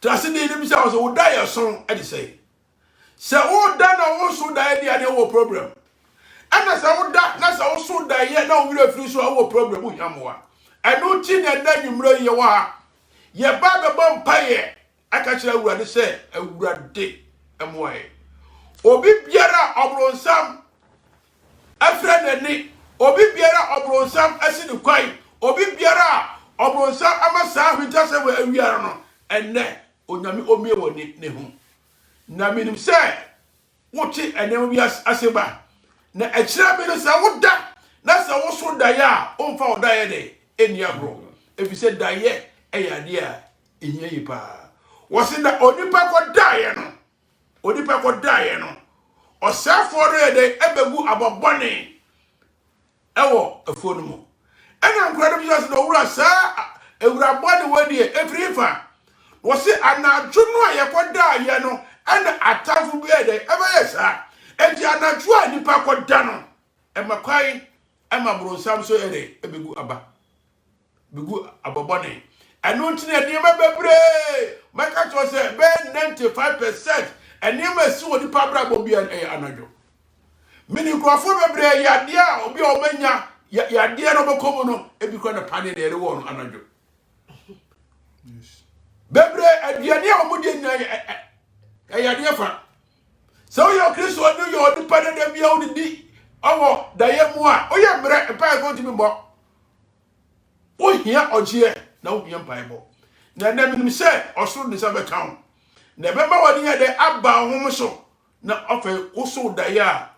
Trusting the themselves would die a song at the say. So, all done also die the other problem. And as I would die, that's also die yet now we refuse our problem with Yamwa. I don't think that you bring your wa. Ye baba vampire. I catch you rather say, a would day and way. Obi biara obronsam. Afra ni obi biara obronsam asi ni kwai obi biara obronsam amasa ahwita se we awiara no enne onyame omie woni ne hu na minim se wote enem bi aseba na akira bi no sa woda na sa wo so da ya omfa woda ye de eni agro efi se da ye eyade a enye yi pa wo se da onipa ko da ye no onipa ko da ye no osafo re de ebegu abobone ewo afonu mu ena nkrado bi so do wura sa ewura bone wadi efrifa wo se anadwo no ayekoda ye no ena atafu bi de ebeye sa enti anadwo a nipa koda no emakwai ema bronsam so ere ebegu aba begu abobone ɛno nti na nneɛma bebree mɛka kyerɛ sɛ bɛyɛ 95% nneɛma si wɔ nipa abrabɔ bi ɛyɛ anadwo mini nkurɔfoɔ bebree yɛ adeɛ a obi a ɔbɛnya yɛ adeɛ no bɛkɔ mu no ebi kɔ na pane na yɛre wɔ no anadwo bebree aduane a wɔn de nyinaa ɛyɛ adeɛ fa sɛ woyɛ kristo ɔno yɛ onipa no da bia wodidi ɔwɔ daeɛ mu a woyɛ mmerɛ mpaeɛ kɔ ntumi mbɔ wohia ɔgyeɛ na wohia mpaeɛbɔ na ɛnɛ menim sɛ ɔsoro ne nsa bɛka wo na ɛbɛma wɔde yɛ dɛ aba wo hom so na ɔfɛ woso daeɛ a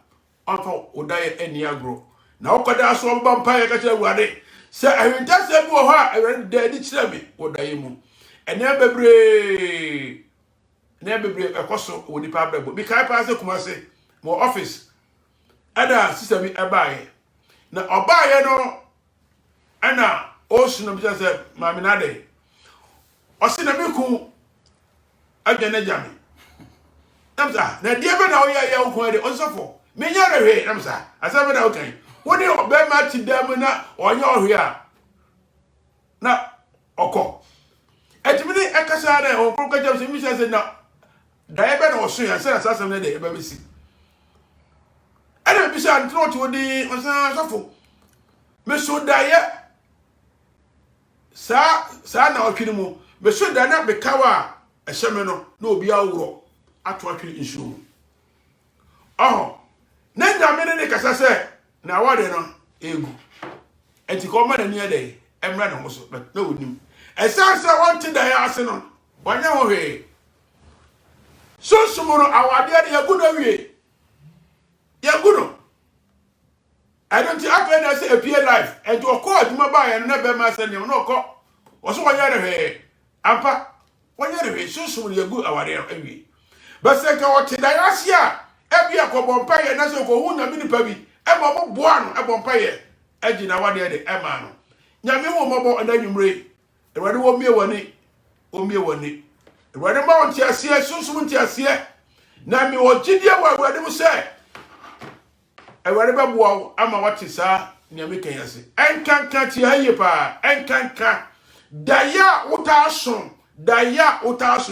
ɔfa wo daeɛ ani agorɔ na wokɔda so ɔmba mpaeɛ ka kyerɛ awurade sɛ ahwentasɛ bi wɔ hɔ a awurade da adi kyerɛ me wɔ daeɛ mu ɛnɛ bebree ɛkɔ so wɔ nipa abrabɔ bi kae paa sɛ Kumase wɔ office ɛna sisa bi ɛbaeɛ na ɔbaeɛ no ɛna ɔsu no bi sɛ maame nade ɔse na meku agya na gya me nam sa na deɛ bɛ na woyɛ yɛ wo ko de ɔnsɔfo menya rehwe nam sa asɛ bɛ na wo kan wo ne ɔbɛma ti da mu na ɔnyɛ ɔhwe a na ɔkɔ ɛtumi ne ɛkasa na ɔkɔ kɔgya sɛ mi sɛ na daeɛ bɛ na ɔso ya sɛ asasɛm ne de ɛbɛ bɛsi ɛna bisa ntoro to di ɔsan sɔfo meso daeɛ saa na ɔtwe mu meso daeɛ na bekawa ɛhyɛ me no na obi aworo ato atwe nsuo na nyame ne kasa sɛ na awade no egu enti kɔ ma na ni ɛdɛ ɛmra na ho so na onim ɛsan sɛ wɔnte daeɛ ase no wɔnyɛ ho hwee sunsumu no awade de yagu no wie yagu no I don't have any say appear life and to a court mobile and never master no call was 1 year away ampa 1 year away sunsumu yagu awade awie but say ka wɔte daeɛ ase a ebi akɔbɔ mpaeɛ na sɛ ko hu na mini pa bi e mo boa no e bɔ mpaeɛ agi na wade de e ma no nyame wo mɔbɔ na nwumre Ewurade wo mie wani Ewurade ma won ti aseɛ sunsum ti aseɛ na mi wo gidie wo Ewurade mu sɛ Ewurade bɛboa wo ama wate saa nyame kan ase enkanka ti haye pa enkanka daya utaso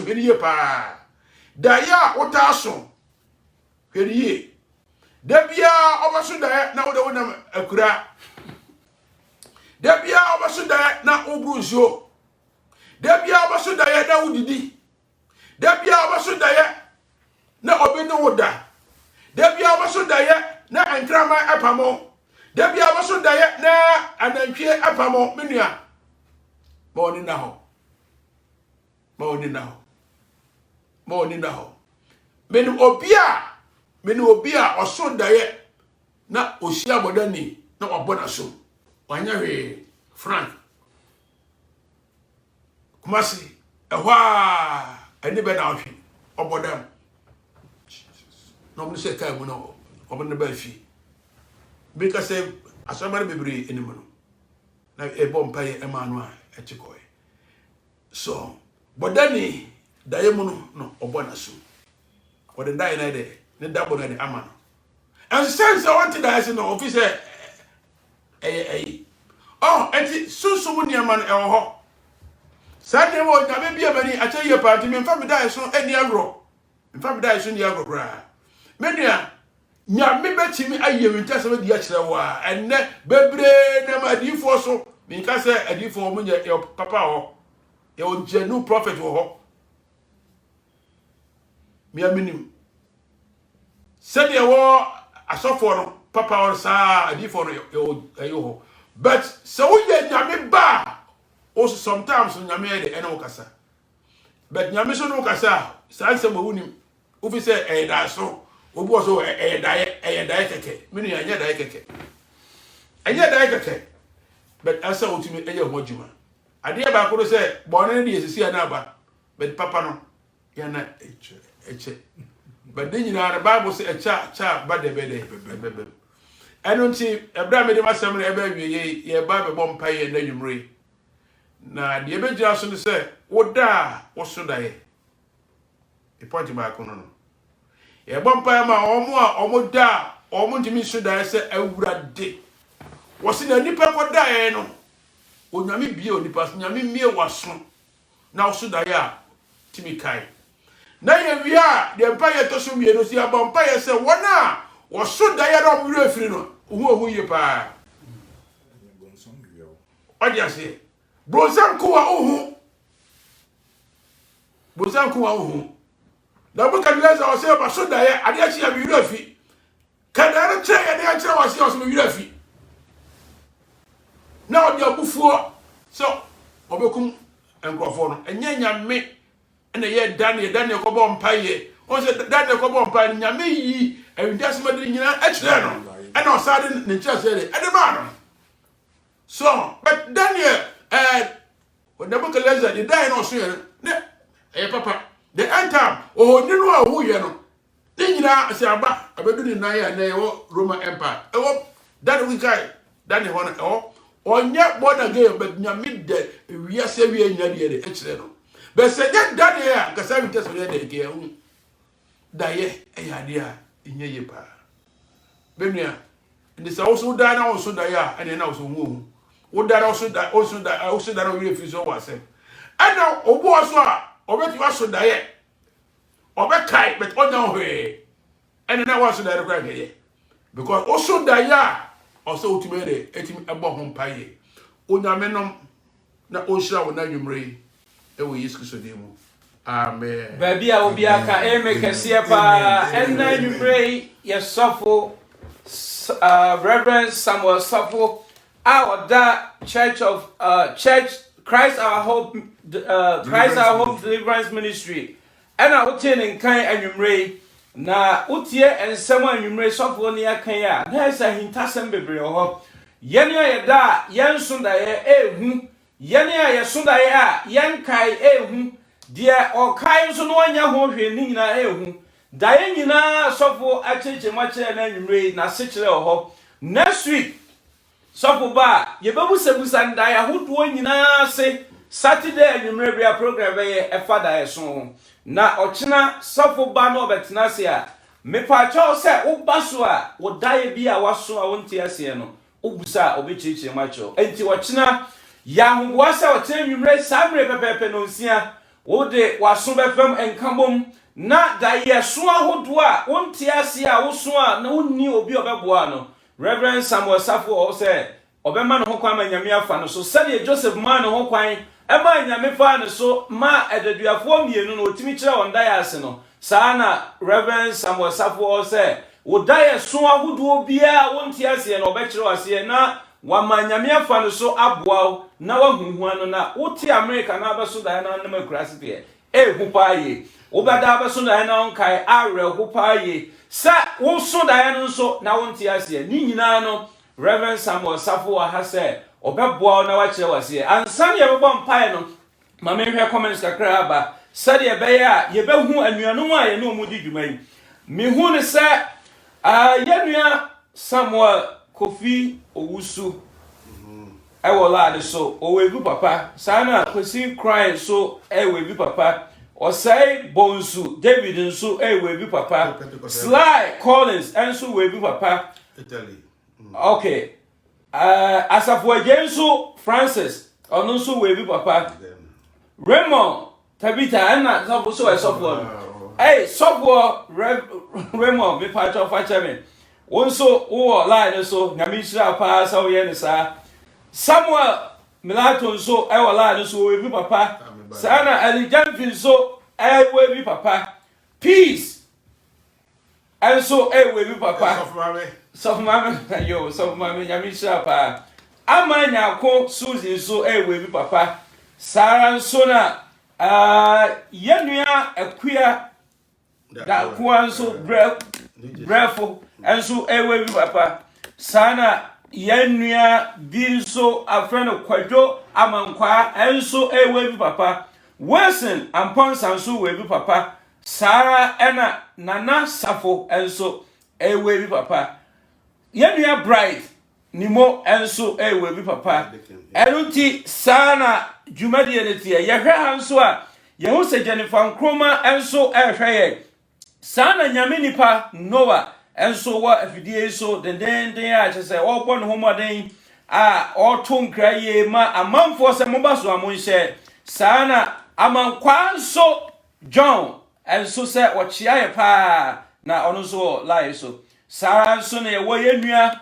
heniye pa daya utaso heniye debia obaso daya na wo de wonam akura debia obaso daya na obru nsuo debia obaso daya na wudidi debia obaso daya na obi no woda debia obaso daya na enkrama apamo debia obaso daya na anantwie apamo menua ma oni na ho menu obia oso daya na osia bodani na obona so wanya we Frank Kumasi ehwa eni be na ohwe obodam no mo se kai mo no obona ba fi because asomare bebre enimu no na ebo mpaye emanu a echikoy so bodani daye mu no obona so wode daye na de ne dabo na de amano and sense I want to die no officer enti sunsumu niama no ewo ho sade wo nyame bia bani ache ye party me mfa me dai so ani agro mfa me dai so ni agro bra menua nyame betimi aye winta se di akire wo a enne bebre na madifo so me nka se adifo mo nya papa ho ye o genu prophet wo ho me aminim sade wo asofo no papa or sa adifo no yo but so we nyame ba also sometimes nyame de eno kasa but nyame so no kasa sanse mo wunim ofi se da so obi wo so dae keke minu ya nya dae keke anya dae keke but asa otimi eye ho djuma ade ba ko se bone ne yesisi ya na ba but papa no ya na eche but the nyina Bible say cha ba de be eno nti ebra me de masem na eba wie ye ba be bom paye na nwumre na de be gira so ne se woda wo so dae e point ba ko no ye bom paye ma omo da omo ntimi so dae se awurade wo se na nipa ko dae no onyame bie onipa so nyame mie waso na oso da ya timi kai na ye wi a de mpa ye to so mie no si abampa ye se wona woso da ya do mwe afiri no ohu ye pa odi ase brozan ko wa ohu brozan ko wa ohu da bu kan leza o se ba so da ya ade achi ya wi afi kadara che ya de achi wa se o so wi afi na odi abufuo so obekum enkrofo no enya nyame na ye Daniel ko bo mpaye o se Daniel ko bo mpaye nyame yi ewindas ma de nyina akire no na o sa de ne kire se de ede ma no so but Daniel when the book of the die no so ne papa the end time o ni no a hu ye no ne nyina se aba abedu ni nan ya na ye Roman Empire Daniel we guy Daniel one onye born again but nyame de wi ase wi anya de akire no but se Daniel a kasa wi tese de ke hu da ye ya de a enye ye pa benua ndi sa wo so da na wo so da ya ene na wo so hu wo da na wo so da no wi fi so wase ana obo so a obeti wa so da ye obekai but onya hwe ene na wo so da rekwa ye because wo so da ya also utimere etimi ebo ho mpaye onyamenom na onhira wo na nwumre e wo Yesu Kristo demu amen baby a obi aka kese pa enna nwumre yesofo Reverend Samuel Safo our Church of Christ Our Hope Christ Our Hope Deliverance Ministry ena wotin kan anwumre na utie ensem anwumre sofo ne akan ya na esa hintasem bebre ho yene ayeda yenso da ye ehu yene ayeso da ye a yenkai ehu de okai nso no anya ho hwe ni nyina ehu da ye nyina sofo acheche mache na anwumre na sekire ho next week sofo ba ye bebusebusa nda ya hodo nyina se Saturday anwumre bia program be ye efada ye so na ochina sofo ba no betena se a mepa cho se ubaso a wodaye bi a waso a wonti ase no ubusa obechichi macho enti ochina ya hungwa se ochina nwumre samre pepepe no nsia wode waso befam enkambom na da ye so ahodo a wonti ase a woso a na wonni obi obeboa no Reverend Samuel Safo o se obema no ho kwan manyame afa no so sade Joseph man no ho kwan ema nyame fa ne so ma edaduafo mienu no otimi kire on dias no sana Reverend Samuel Safo o se wo dias so ahodo bia wonti ase no obekire ase na wa manyame afa no so aboa na wa huhua no na wote America na abeso da na na makurase pe hu paaye wo bada abeso da na onkai awre hu paaye sa wo so da no so na wonti ase ni nyina no Reverend Samuel Safo wa ha se obeboa na wa kire wase ansan ye bebo mpae no ma me hwe comments kakra aba sade ye be ya ye behu anuanu a ye no mu di dwuman me hu ne se yenua Samuel Kofi Owusu e wola de so o webu papa sana kwesi cry so e webu papa o say Bonsu David nso e webu papa Sly Collins enso webu papa Italy okay Asafo Agenso Francis onunso webi papa Raymond Tabita na sofo so esofo hey sofo Raymond me pa cho fa cheme wonso wo line so nyame hira pa sa wo ye ne sa Samuel Milato so e wo line so webi papa sana Alijanfi so e webi papa Peace enso e webi papa so mama yo so mama nyame hira pa amanya ko Susan so we bi papa Sara so na yenua akua da ko so brefo enso we bi papa sana yenua bi so afreno Kwadwo Amankwa enso we bi papa Wilson Amponsa so we bi papa Sara ena Nana Safo enso we bi papa yenua Bright Nimo enso we bi papa enunti sana dwumadi enetie ye hwe hanso a ye hu se Jennifer Nkroma enso hwe sana nyame nipa Noah enso wa afidie so den a chese wo bɔ no homoden ɔto nkra ye ma amanfoɔ sɛ moba so amonhyɛ saa na amankwa nso John enso sɛ wɔkyea yɛ paa na ɔno nso wɔ lie so saa nso na yɛwɔ yɛnua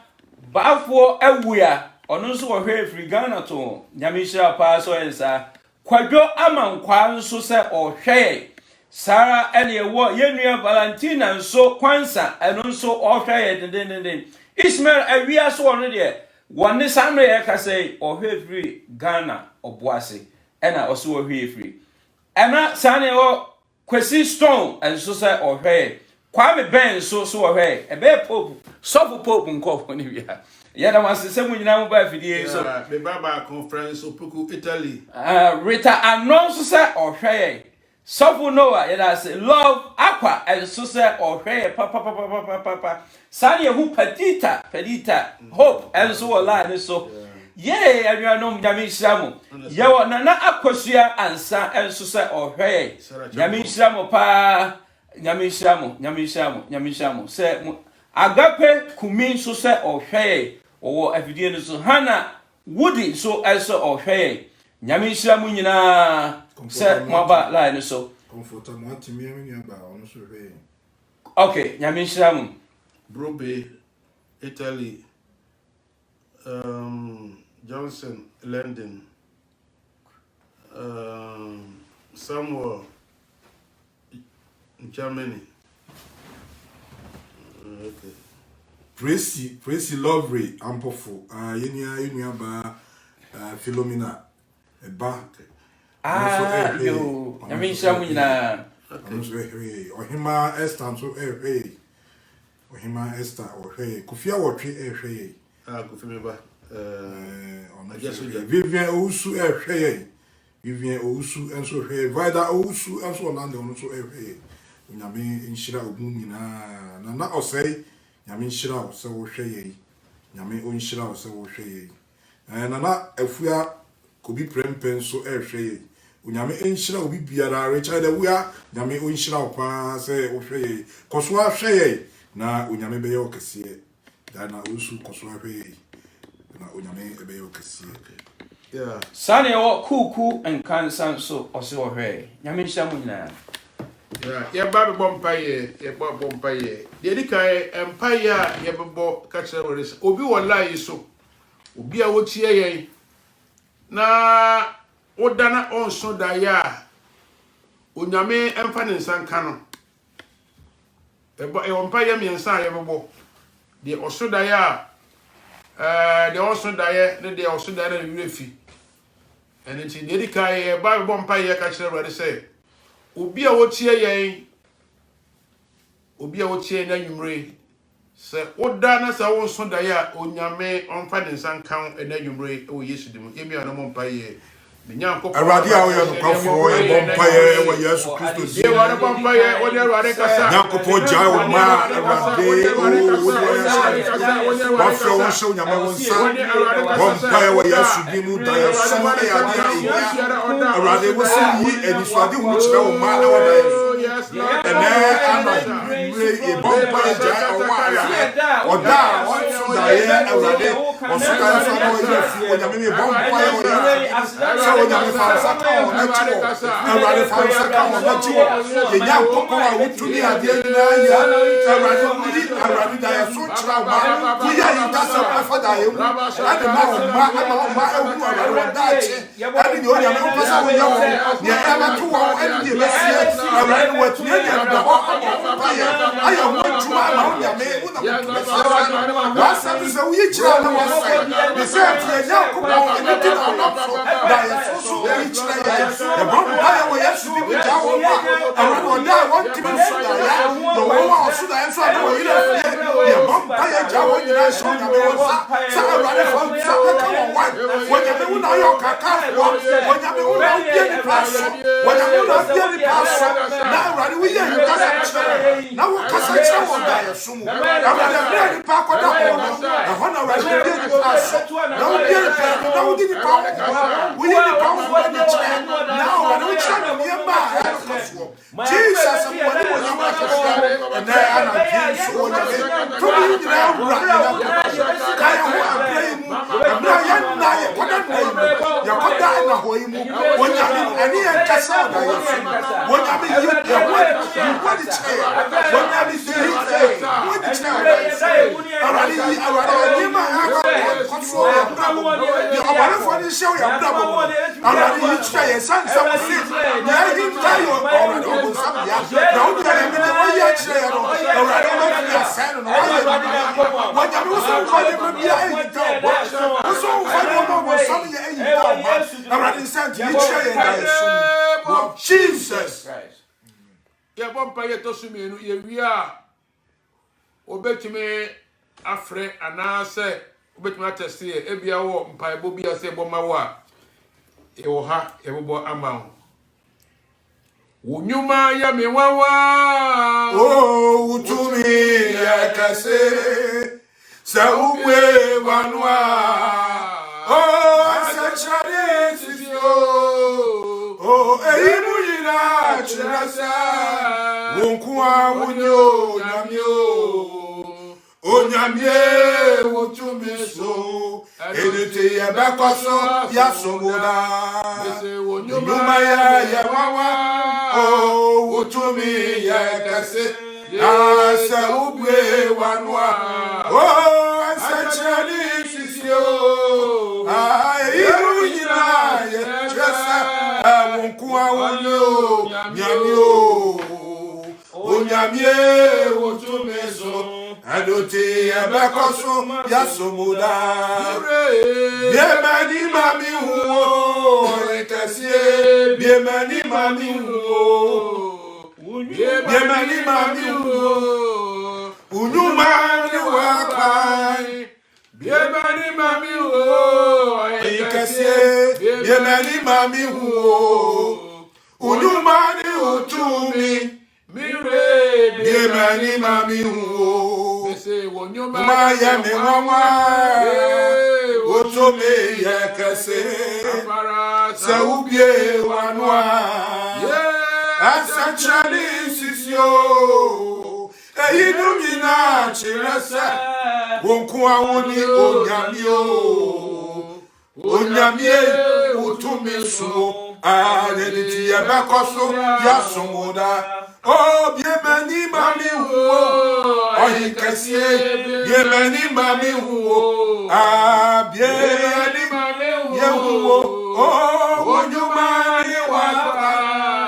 baafoɔ awua ɔno nso wɔhwɛ firi Ghana to nyame hyira paa so ensa kwadwo amankwa nso sɛ ɔhwɛ Sara ene wo yenua Valentina nso kwansa eno nso ohwe den Ismail awia so ono de wonne samre ye ka sei ohwe free Ghana oboase ena oso ohwe free ena sane wo Kwesi Stone enso se ohwe Kwame Ben so ohwe ebe pope sofu pope nkofo ne wia ya da wasese mu nyina mu ba fidie so be baba conference opoku Italy Rita announce se ohwe Sofu Noah, say love aqua and so say or hey papa. Sanya who pedita, hope and so line so. Yea, and you are no Yamin Shamu. Yawa nana aquasia and sa and so say or hey. Yamin Shamu pa Yamin Shamu. Say Agape Kumin so say or hey or evident so Hannah Woody so also or hey. Yamin Shamu na say maba line so comfortable want me ba ono so re okay Yamin Shamu Brobe Italy Johnson London Samuel Germany okay Tracy Lovely Ampofo yenia ba Philomena eba yo Yamin Shamu na Ohima Esther so Ohima Esther Kufia wotwe Kofi meba Vivian Ousu Vivian Ousu enso Vida Ousu enso Orlando no so Nyame nhyira ogun nyina na osei Nyame nhyira o se wo hwe Nyame onhyira o se wo hwe na afua kobi prempen so hwe Unyame enhyira obi biara Richard Awua nyame onhyira okwa se ohwe koso ahwe na unyame beye okese da na osu koso ahwe na unyame beye okese yeah sane wo kuku enkansan so ose ohwe nyame nhyira mu nyina yeah ba be bompaye ye bompaye de dikai empire ye bebo ka kire wore obi wallahi so obi a wo tie yen na Odana onso daya onyame emfa ne nsanka no e wompa ye miensa ye bebo de oso daya de oso daya ne de oso daya ne wirefi ene ti de kai e ba bompa ye ka kire wade se obi a wotie na nwumre se odana sa onso daya onyame omfa ne nsanka na nwumre o Yesu dimu emi ana mompa ye Aradi awo no kwafo e bompaye e wa Yesu Kristo ye wa bompaye o ne Aradi kasa Nyankopon jai o ma Aradi o wafro wo show nyama wonsa bompaye wa Yesu dimu da ya somo na ya dia Aradi wo se yi edisuade hu kire o ma na wada ene ana e bompaye jai o wa oda o so da ye Aradi o so ka so mo ye fu o nyame me bompaye o ya Onyame fansa ka o na chiwo Awurade fansa ka o na chiwo ye nya kokko a wutumi ade na ya Awurade wudi Awurade da ya so chira ma ku ya yi da se pa da ye mu ade ma o ma e wu Awurade wa da chi ade ni Onyame ko pesa wo ya wo ye e ma tu wo ade ni be sie Awurade wa tu ye ya da ho pa ya aya wo tuma ma Onyame wo na ko wa sa bi se wo yi chira na wa sa ni se ti ye nya kokko o ni ti na na so da ya so reach na ya the bomb fire we yes be with our around there want to be so da ya the one so da so da we the bomb fire jawo ni na so da we sa around for sa ka one when you be na your kaka when you be na be ni pass when you be na be ni pass na around we you kasa na wo kasa cha wo da ya so mu around the ni pa ko da ko na hona we be ni pass na wo be na wo di ni pa we ni pa now I don't try to be a man. Jesus, I'm going to and then I'm going to be now right. hoimu wonyame ani enkasa da yesu wonyame yi what the chair wonyame yi what the chair arani ma konfo ya brabo ya abare for the show ya brabo arani yi chair san sam si ya yi tayo arani obo sam ya na o de me de wo ya chair no arani ma ya san no wonyame wo so ko de me bia e to wo so fa no mo sam ya e to arani san yi chair ya yesu Jesus Christ. Ya bompa ye to sumenu ye wia obetime afre anase obetime ateste e bia wo mpaebo bia se boma wo a e wo ha e bobo ama wo nyuma ya mewawa oh utumi ya kase sa uwe wanwa oh asachare sisio oh eyimu yina chirasa wonkuwa wunyo nyamie wotumeso edete ya bakoso ya somoda nyuma ya wawa oh wotumi ya kase asa ubwe wanwa oh asachari sisio eyimu yina ya chirasa wonkuwa wunyo nyamie wotumeso adote abakoso ya somoda biemani mami huo ekasie biemani mami huo unyuma ni wakai biemani mami huo ekasie biemani mami huo unyuma ni utumi biemani mami huo Maya me mama, otome ya kase, sa ubie wanwa, asachani sisio, eyinumina chirasa, wonkuwa woni onyamie, utume so, adeniti ya bakoso, ya somoda, oh biemani mami huo. Oikasie biemani mami huo biemani mami huo onyuma ni wapa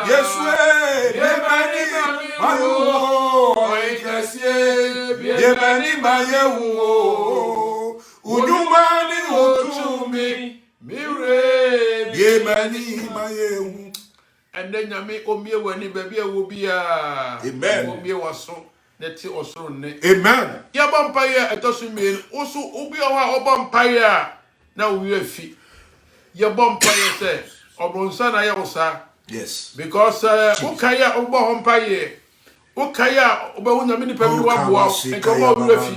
Yesu biemani mami huo oikasie biemani mami huo onyuma ni utumi mire biemani mami huo ende nyame omie wani baby awo bia amen omie waso neti osoro ne amen ya bompaye etosumien oso obi owa obompaye na owi afi ya bompaye se obronsa na ya osa yes because ukaya obo hompaye ukaya obo hunya mini pebi waboa enko obo afi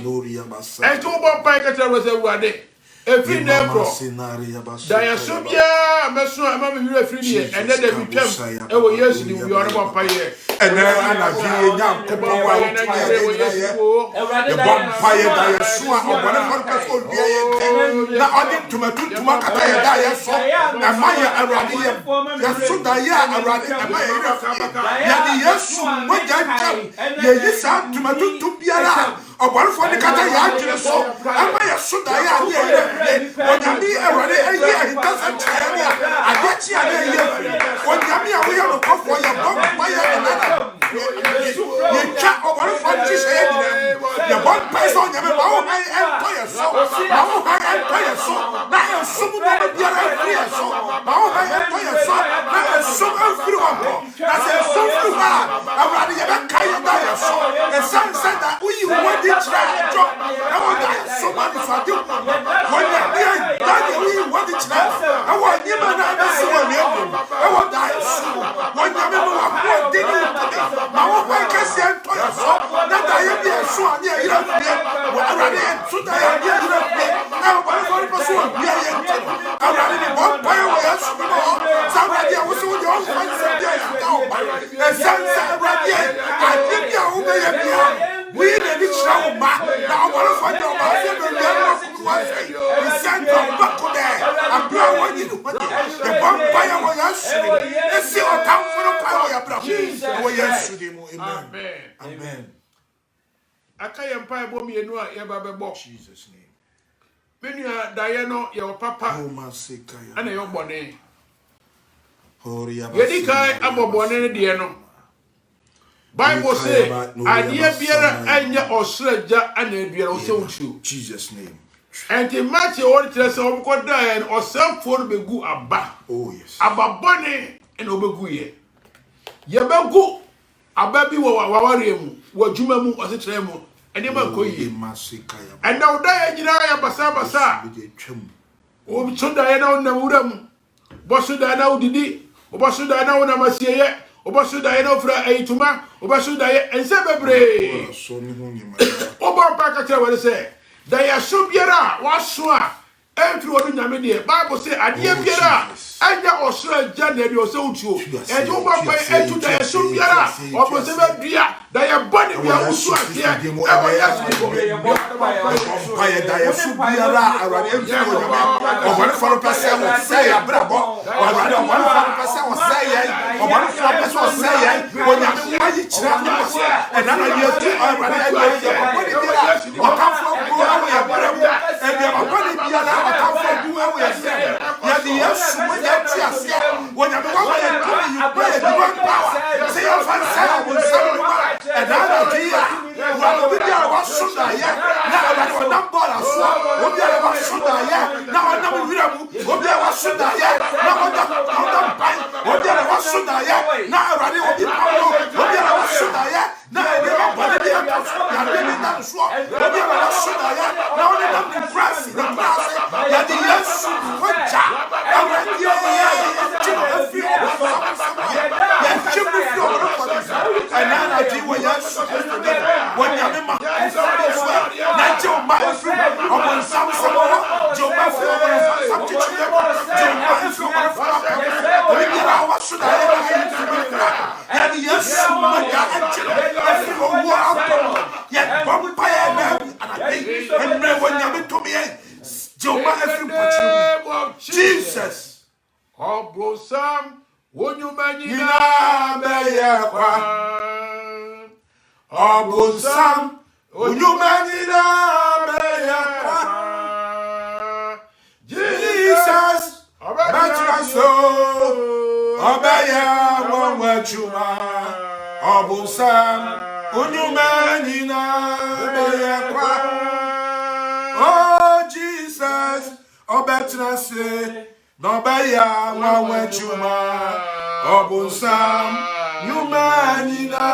enko bompaye katara se wade efi nebro da ya subia meso ama me wira firi ne ene da bitwam e wo yesu ni wi ore bompaye ene anavie nyankopon wa ye bompaye da yesu a obone forkaso bia ye na odi tuma kata ye da yesu na maye awrade ye yesu da ye awrade na maye ye di yesu moja ye yisa tuma biara obone for kata ye adwere so ama yesu da ye onyame awrade ayi ahikasa kyane adechi ade ye onyame a wo ye no kofo ye bompaye ye cha obone for Jesus ye bompaye so onyame ba wo hai empire so ba wo hai empire so na ensumu no biara free so ba wo hai empire so na ensumu free one na se ensumu ha awrade ye be kai da ye so e san da uyi wo di tra to na wo da so ma di fa di onyame Daddy, we want it now. I want you man to see what we have. I want that. When you remember what did you do? I want my cousin to your son. That I am here, so I hear you. What I ready to die, I hear you. I want to pursue a beer. I ready to walk by way of somebody. I was with your friends. And some ready. I think you will be a beer. We need to show back. Now I want to find out. We sent from back there. I'm proud of you. Vampire will answer. Let's see what time for the power of brother. We answer him. Amen. Amen. Akaya mpa ebo mi enu a ye ba bebo. Jesus name. Menu a daye no ye papa. Oh masikaya. Ana yo bone. Horia. Yedi kai abobone ne de no. Bible say adie biara anya osraja ana eduara o se wutu. Jesus name. And the match all the say omko da en osamfo no begu aba. Oh yes. Ababone en obegu ye. Ye begu aba bi wo waware mu, wo djuma mu o se kire mu. Ene ma koyi. And now da ye nyina ya basa basa. O bi choda ye na wona wura mu. Bosu da na udidi, o bosu da na wona masieye, o bosu da ye na ofra ayituma, o bosu da ye ense bebre. O ba pa ka kire wo se. Da ya so biara wa so a entry odu nyame de Bible say adie biara anya osra ja na bi o se utuo e jo ba pa etu da ya so biara o bo se ba bia da ya body bia usu ade e wa ya so bo pa ya da ya so biara awade entry o nyame o bo ne foro pese o se ya brabo o awade o bo ne foro pese o se ya o bo ne foro pese o se ya o nyame wa yi kira na so e na na ye tu awade ya o ka fo ko ya brabo e bia o bo ne bia na o ka fo du e we se ya di yesu we ya ti ase o nyame wa ya tu you pray divine power say your fan say o bo se e na na dia wa no bia wa so da ya na awade o na ball aso o bia wa so da ya na o na mo wira mu o bia wa so da ya na o da pai o bia wa so da ya na awade o bi pa o bia wa so da ya na e bia ba de ya ta ya de ni ta so o bia wa so da ya na o na mo press ya di yesu o ja awade ya ti o fi o ya ti mo fi o ko e na na di wo yesu wo nya me ma na jo ma fi o mo sam sam jo ma fi o sam ti ti jo ma fi o o bi ra wa su da ya di yesu ma ya ti o fi o wo ya bom pa ya na ana dei en me wo nya me to me jo ma fi po Jesus Obosam wonyumanyina beya kwa Obosam wonyumanyina beya kwa Jesus Batraso Obeya wonwachuma Obosam wonyumanyina beya kwa Oh Jesus Obetrase Nobeya wonwachuma Obosam wonyumanyina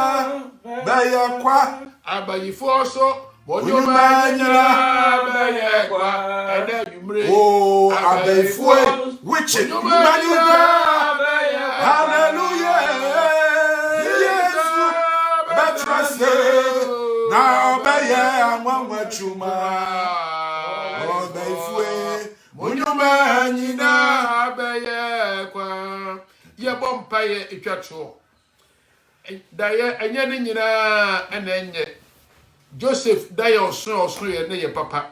beya kwa abayifo so wonyumanyina beya kwa ene yumre Oh, abayifo which wonyumanyina hallelujah Yesu betrase na obeya wonwachuma Abayifo wonyumanyina beya kwa ye bompa ye etwato daye enye ne nyina ena enye Joseph daye oso ye ne ye papa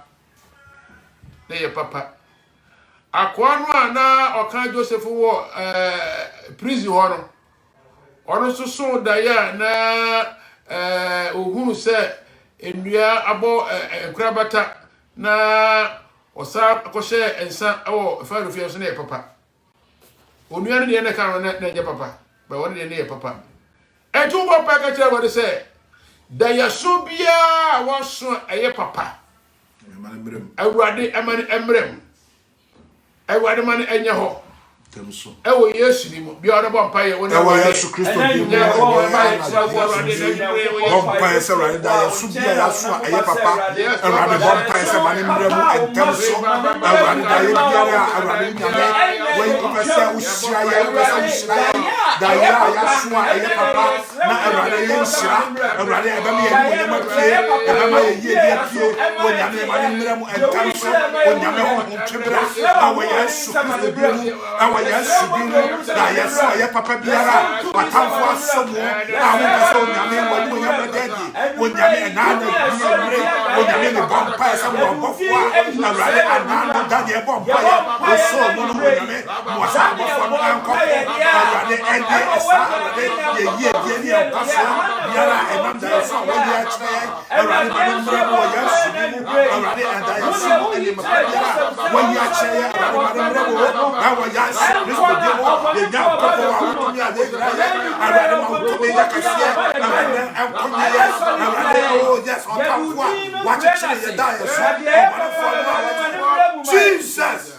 akwa no ana oka Joseph wo prison ho no so daye na ohunu se enua abo enkrabata na osa akose ensa wo faro fie so ne ye papa onua ne ne ka no na ye papa ba won ne ye papa etu bo pa ka kire wode se da yaso bia waso eye papa awurade amane emrem awurade man enye ho temso ewo yesu ni mo bia ono bo pa ye wona ewo yesu kristo bi mo bompa ese awurade da yaso bia yaso eye papa awurade bompa ese mane mrem entemso awurade da ye bia awurade nyame we ko pese ushira ye pese ushira da ya yaso eye papa na awurade ye ushira awurade ebam ye ni mo pie ebam ye ye bia pie wo nyame mane mrem entemso wo nyame ho twebra awo yesu kristo bi mo awo yesu bi mo da yaso eye papa biara watamfo asomo a wo pese nyame wo nyame dedi wo nyame na na bi onyame me bompa esa mo bofwa awurade anano danye bompa ya oso mo no onyame mo sa bofwa no anko awurade ende esa awurade ye die ni apaso biara enam da esa wo ya kire awurade ma no mra mo ya su awurade anda ya su ene ma biara wo ya kire awurade ma no mra mo na wo ya su kristo de mo ye nya ko wa wo mi ade awurade ma wo me ya kasia awurade anko ya awurade oh yes on top watch it say you die Jesus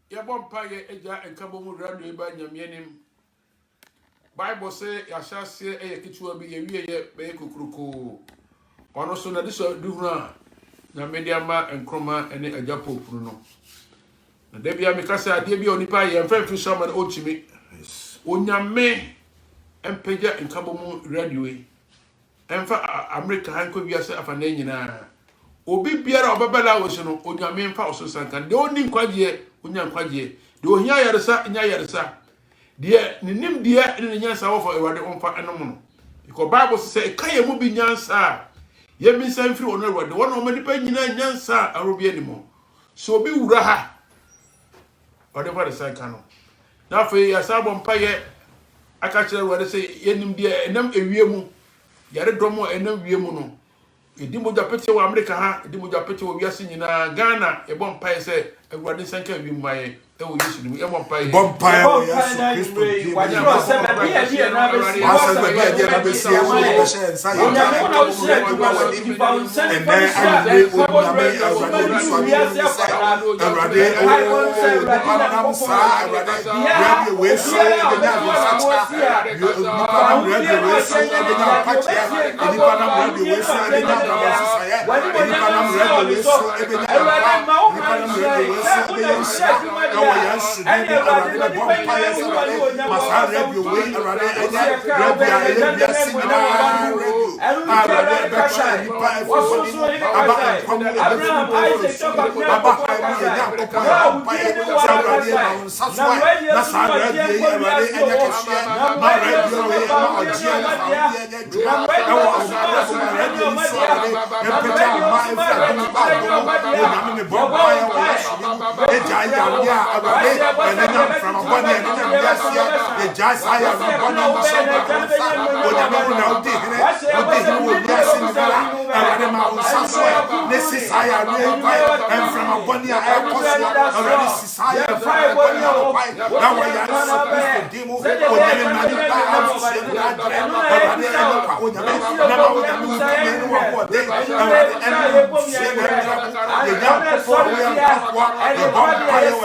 ya bompa ye eja enkabo mu radio e ba nyamienim Bible say ya hyase e kitua bi ye wie ye be kokroko ono so na diso duhura na media ma enkroma ene eja popuru no na da bia me kasa ade bia onipa ye mfamfi so ma o chimi onyame empeja enkabo mu radio e emfa America hanko wiase afana nyina obi biara obebela wo so no onyame mfa ososanka de oni nkwaje onya nkwaje de ohia yaresa nya yaresa de ninim de ne nyansa wo fo ewade omfa enom no because Bible say kaye mu bi nyansa ye mi san firi ono ewade wona o manipa nyina nyansa arobie ni mo so obi wura ha ode fa de sanka no na fe ya sabo mpa ye aka kire ewade say yenim de enam ewie mu yare domo enam wie mu no edi moja pete wa America ha edi moja pete wa wiase nyina Ghana e bom pae se ewade sanka wi maye e wo Yesu ni e bom pae bom pae wo Yesu Kristo di wa Yesu se be bia bia na be si wa se be bia na be si e wo be she nsa ye na mo na si e di wa ni ba unse ni pa si ade o na me awade ni so wiase akwara awade o na mo sa awade ya bi we so e be na be sa cha ni pa na we we so e be na pa cha ni pa na we we so e be na ba sa ya ni pa na we so e be na pa ni pa na we so e be na Yes, and you are the vampire. Must have your way around it. And then from a bunny and the jazz I have a bunny on the side of the sun. When I never know the head will be a single and I'm out somewhere. This is I are real quiet and from a bunny I have already society from a bunny of white. Now I am supposed to demo or never money back out to say that already I know what never would have moved in what they already and say that the young people we are what the vampire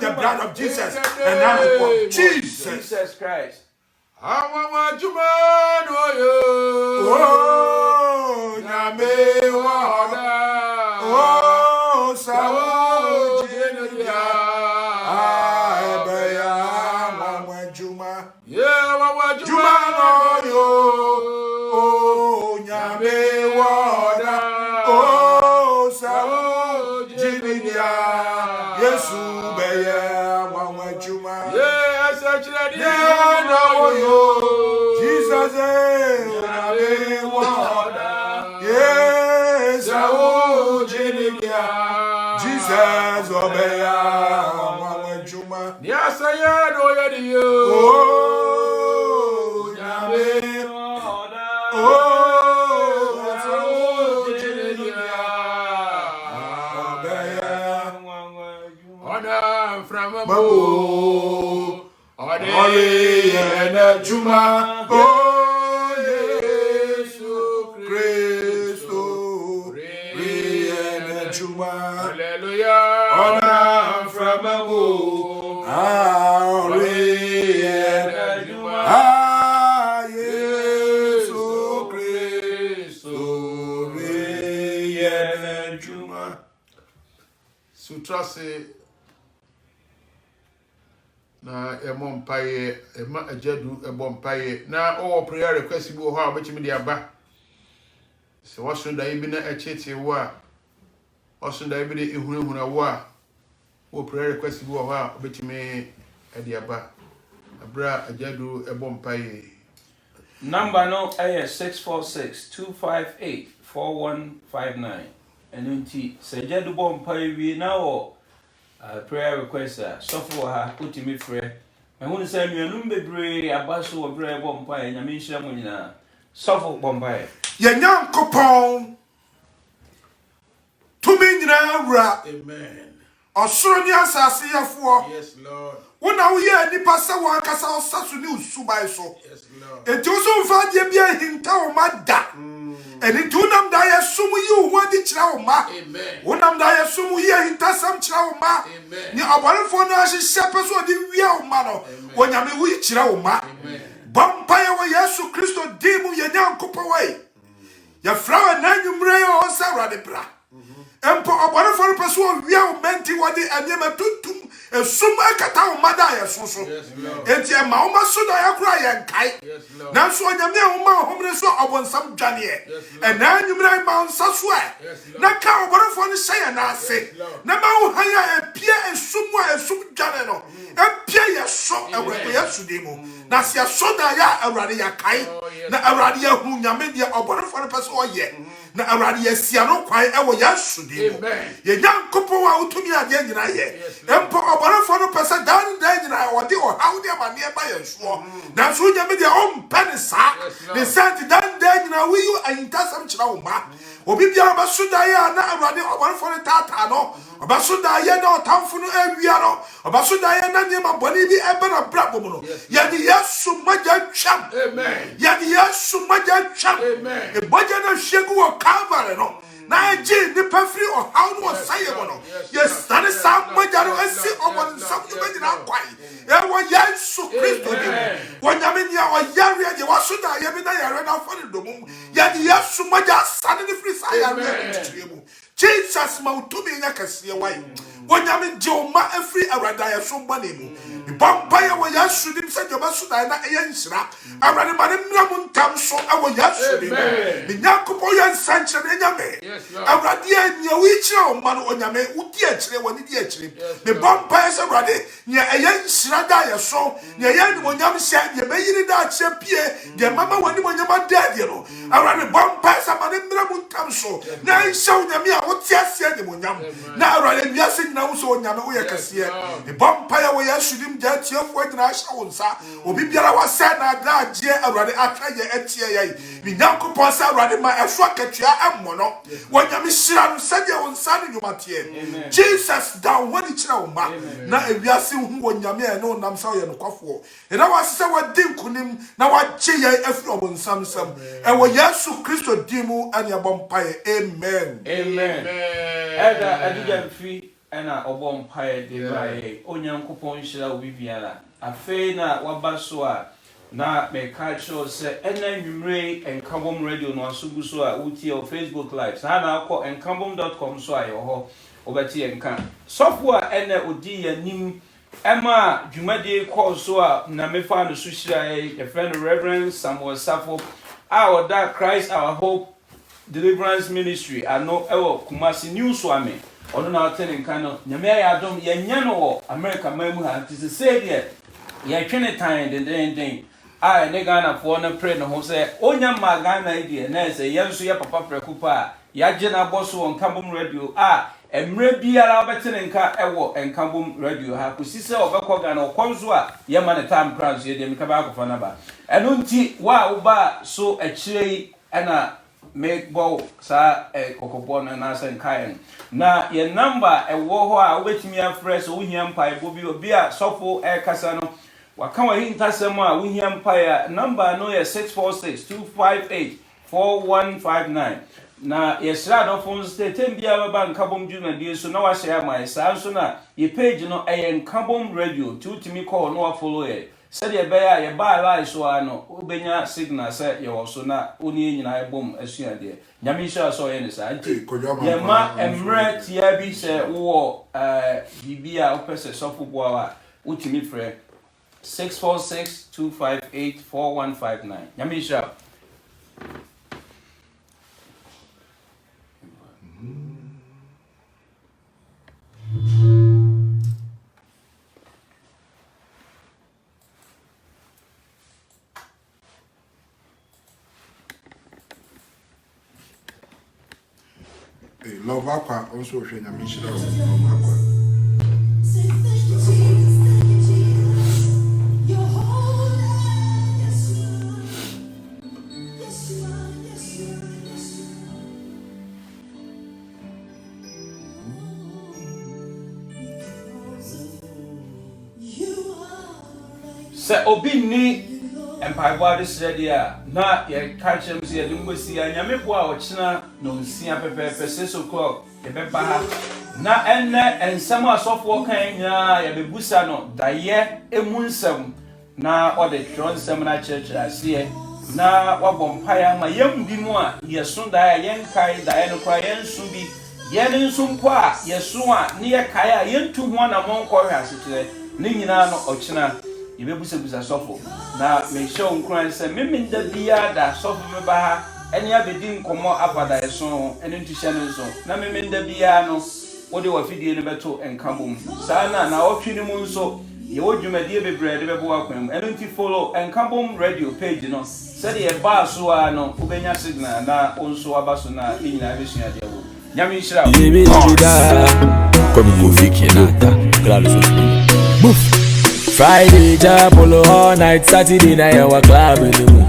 the blood of Jesus and now Jesus Christ. Jesus obey Mama Juma. Yes, I know you. Oh, Yahweh. Oh, from above. Oh, Juma. Oh, yes, Christo. Juma. Hallelujah. Honor from above. Hallelujah. Ah, yes, Christo. Juma. Sutra say na emom paye ema ajadu ebom paye na o prayer request bi ho a obetimi dia ba se waso da ibi na echete wo a waso da ibi de ehunahuna wo a o prayer request bi ho a obetimi dia ba Abra Ajadu Ebompaye. Number no 646-258-4159. And unti Sajadu Bompaye we now prayer request suffer her put me free. I want to say me a number brave abaso or brave Bompaye and Yamisha Munina. Suffer Bompaye. Yanyan Copon to me now, Amen. Osoro ni asase yafo. Yes, Lord. Wona wo ye nipa se wo akasa osaso ni usubai so. Yes, Lord. Enti wo so mfa de bia hinta wo mada. Eni tunam da ye sumu yi wo adi kira wo ma. Amen. Wonam da ye sumu yi hinta sam kira wo ma. Amen. Ni oborefo no ahye peso di wia wo ma no. Wonyame wo yi kira wo ma. Amen. Bompa ye wo Yesu Kristo dimu ye nyankopɔ wai. Ya frawa na nwumre ye o sa wrade bra. Empo oborefo no peso wia wo menti wodi anyema tutum esum akata wo mada ye soso. Enti e ma wo maso da ya kura ye nkai. Na so onyame a wo ma homre so obonsam dwane e. E na nwumre ma nsa so e. Na ka oborefo no hye na ase. Na ma wo haya e pie esum a esum dwane no. E pie ye so ewre ye sudimo. Na se so da ya awrade ya kai. Na awrade ya hu nyame de oborefo no peso oye. Na awrade ya sia no kwan e wo ya sudimo. Ye nyankopo wa utumi ade nyina ye. Empo oborefo no pesa dan nyina ode o hawde amane ba ye so. Na so nyame de on pen sa. Ne santi dan nyina wi yu ayintasam kira wo ma. Obi bia ba suda ya na awrade oborefo no tata no. Oba suda ya na otamfo no awia no. Oba suda ya na nyema boni bi ebe na brabo mu no. Ye di Yesu maja twam. Amen. Ye di Yesu maja twam. Amen. E boja na hwegu wo Calvary no. Na ji ni pafri o how no say mo no. Yes, that is some maja no asi obon some to be na kwai. E wo Yesu Kristo ni. Wo nyame ni o yare de wo suda ye bi na yare na fo do mu. Ye di Yesu maja sane ni free say yare mu. Jesus ma utumi nya kase wai. Wonyame Joma every arada so bane mu. Ibampa ya wo Yesu dim se Joma suda na eye nhyira. Arade ma ne mra mu ntam so awo Yesu dim. Ni nyakopo ya nsanche na nyame. Arade ya nya wi kire o ma no onyame udi akire woni di akire. Me bampa ya se arade nya eye nhyira da ya so. Nya ye ni onyame hye nya meyiri da akire pie. Nya mama woni onyama da de no. Arade bampa ya se ma ne mra mu ntam so. Na nhyɛ onyame a wo tiasia de onyam. Na arade biase na wo so onyame wo ye kase. E bampa ya wo Yesu dim ja tiafo agina ahye wo nsa. Obi biara wa sa na da agye arade aka ye etie ye. Mi nyankopɔ sa arade ma ɛso akatua ammo no. Wonyame hyira no sɛde wo nsa ne nyumatie. Jesus da woni kyerɛ wo ma. Na ewiase hu wonyame a ne wonam sa ye no kwafo. E na wasese wadi nkunim na wagye ye afiri obonsam sam. E wo Yesu Kristo dimu ane abompaye. Amen. Amen. Eda adija mfi ena obompaye de bae. Onyankopɔn hyira obi biara. Afei na wabaso a na me culture se ena nwumre enkabom radio no asugu so a uti o Facebook live. Sa na akọ enkabom.com so ayo ho. Obeti enka. Sofo a ena odi yanim Emma dwumade call so a na mefa no so hyira e friend Reverend Samuel Safo our that Christ our hope deliverance ministry ano ewo Kumasi New Swami ono na tene kan no nyame ya adom ye nya no wo America mamu ha ti se de ye twene tan den a ne Ghana fo na pray no ho se onya ma Ghana de na se ye nso ye papa prekupa ya je na boso won Kambom radio a emre biara obetene nka ewo Enkambom radio ha kusi se obekọ Ghana okonzo a ye ma ne time crowds ye de mka ba akọfa na ba eno nti wa uba so akire ena make bow sa kokobo na senkaen na ye number ewo ho a obetimi afresh wo hia mpa bobi obi a sofo kasa no waka wa hintasem a wo hia mpa number no ye 646-258-4159 na yesra no phone state bia baba Nkabom dwumadie so na wa share my sa so na ye page no Nkabom radio tutimi call no wa follow ye said ye beya ye ba live so ano obenya signal say ye wo so na oni nyina ebom asuade nyame sha so ye ne sa nti ye ma emre tia bi se wo bibia opese sofo boa utimi frɛ 646-258-4159 nyame sha Love aqua also hwe nya me shira love aqua. Sɛ obi ni mpaebɔ adesrɛ deɛ a na yɛka kyerɛ m sɛ yɛde mbɔsi a nyame boa a ɔkyena na ɔnsia pɛpɛɛpɛ 6 o'clock yɛbɛba ha na ɛnnɛ nsɛm a asɔfoɔ kan nyinaa yɛbɛbusa no dayɛ emu nsɛm na ɔde twerɛ nsɛm no akyerɛkyerɛ aseɛ na wabɔ mpaeɛ ama yɛn bi mu a yɛso daeɛ a yɛnkae daeɛ no koraa yɛnso bi yɛn nso mpo a yɛso a ne yɛkae a yɛntu ho anammɔ nkɔhwɛ asekyerɛ ne nyinaa no ɔkyena yɛbɛbusabusa sɔfo na mehyɛ wo nkuran sɛ memenda biara da sɔfo meba ha ɛne abɛdi nkɔmmɔ apada ɛso ho ɛne ntuhyɛ no nso na memenda biara no wode wafidie no bɛto nkabom saa na ɔtwe no mu nso yɛwɔ dwumadie bebree de bɛbɔ akwan mu ɛno nti follow nkabom radio page no sɛdeɛ ɛbaa so a no wobɛnya signal na wo nso aba so na ne nyinaa bɛsua deɛ wo nyame nhyira wo Friday, Japolo all night, Saturday night, our club in the moon.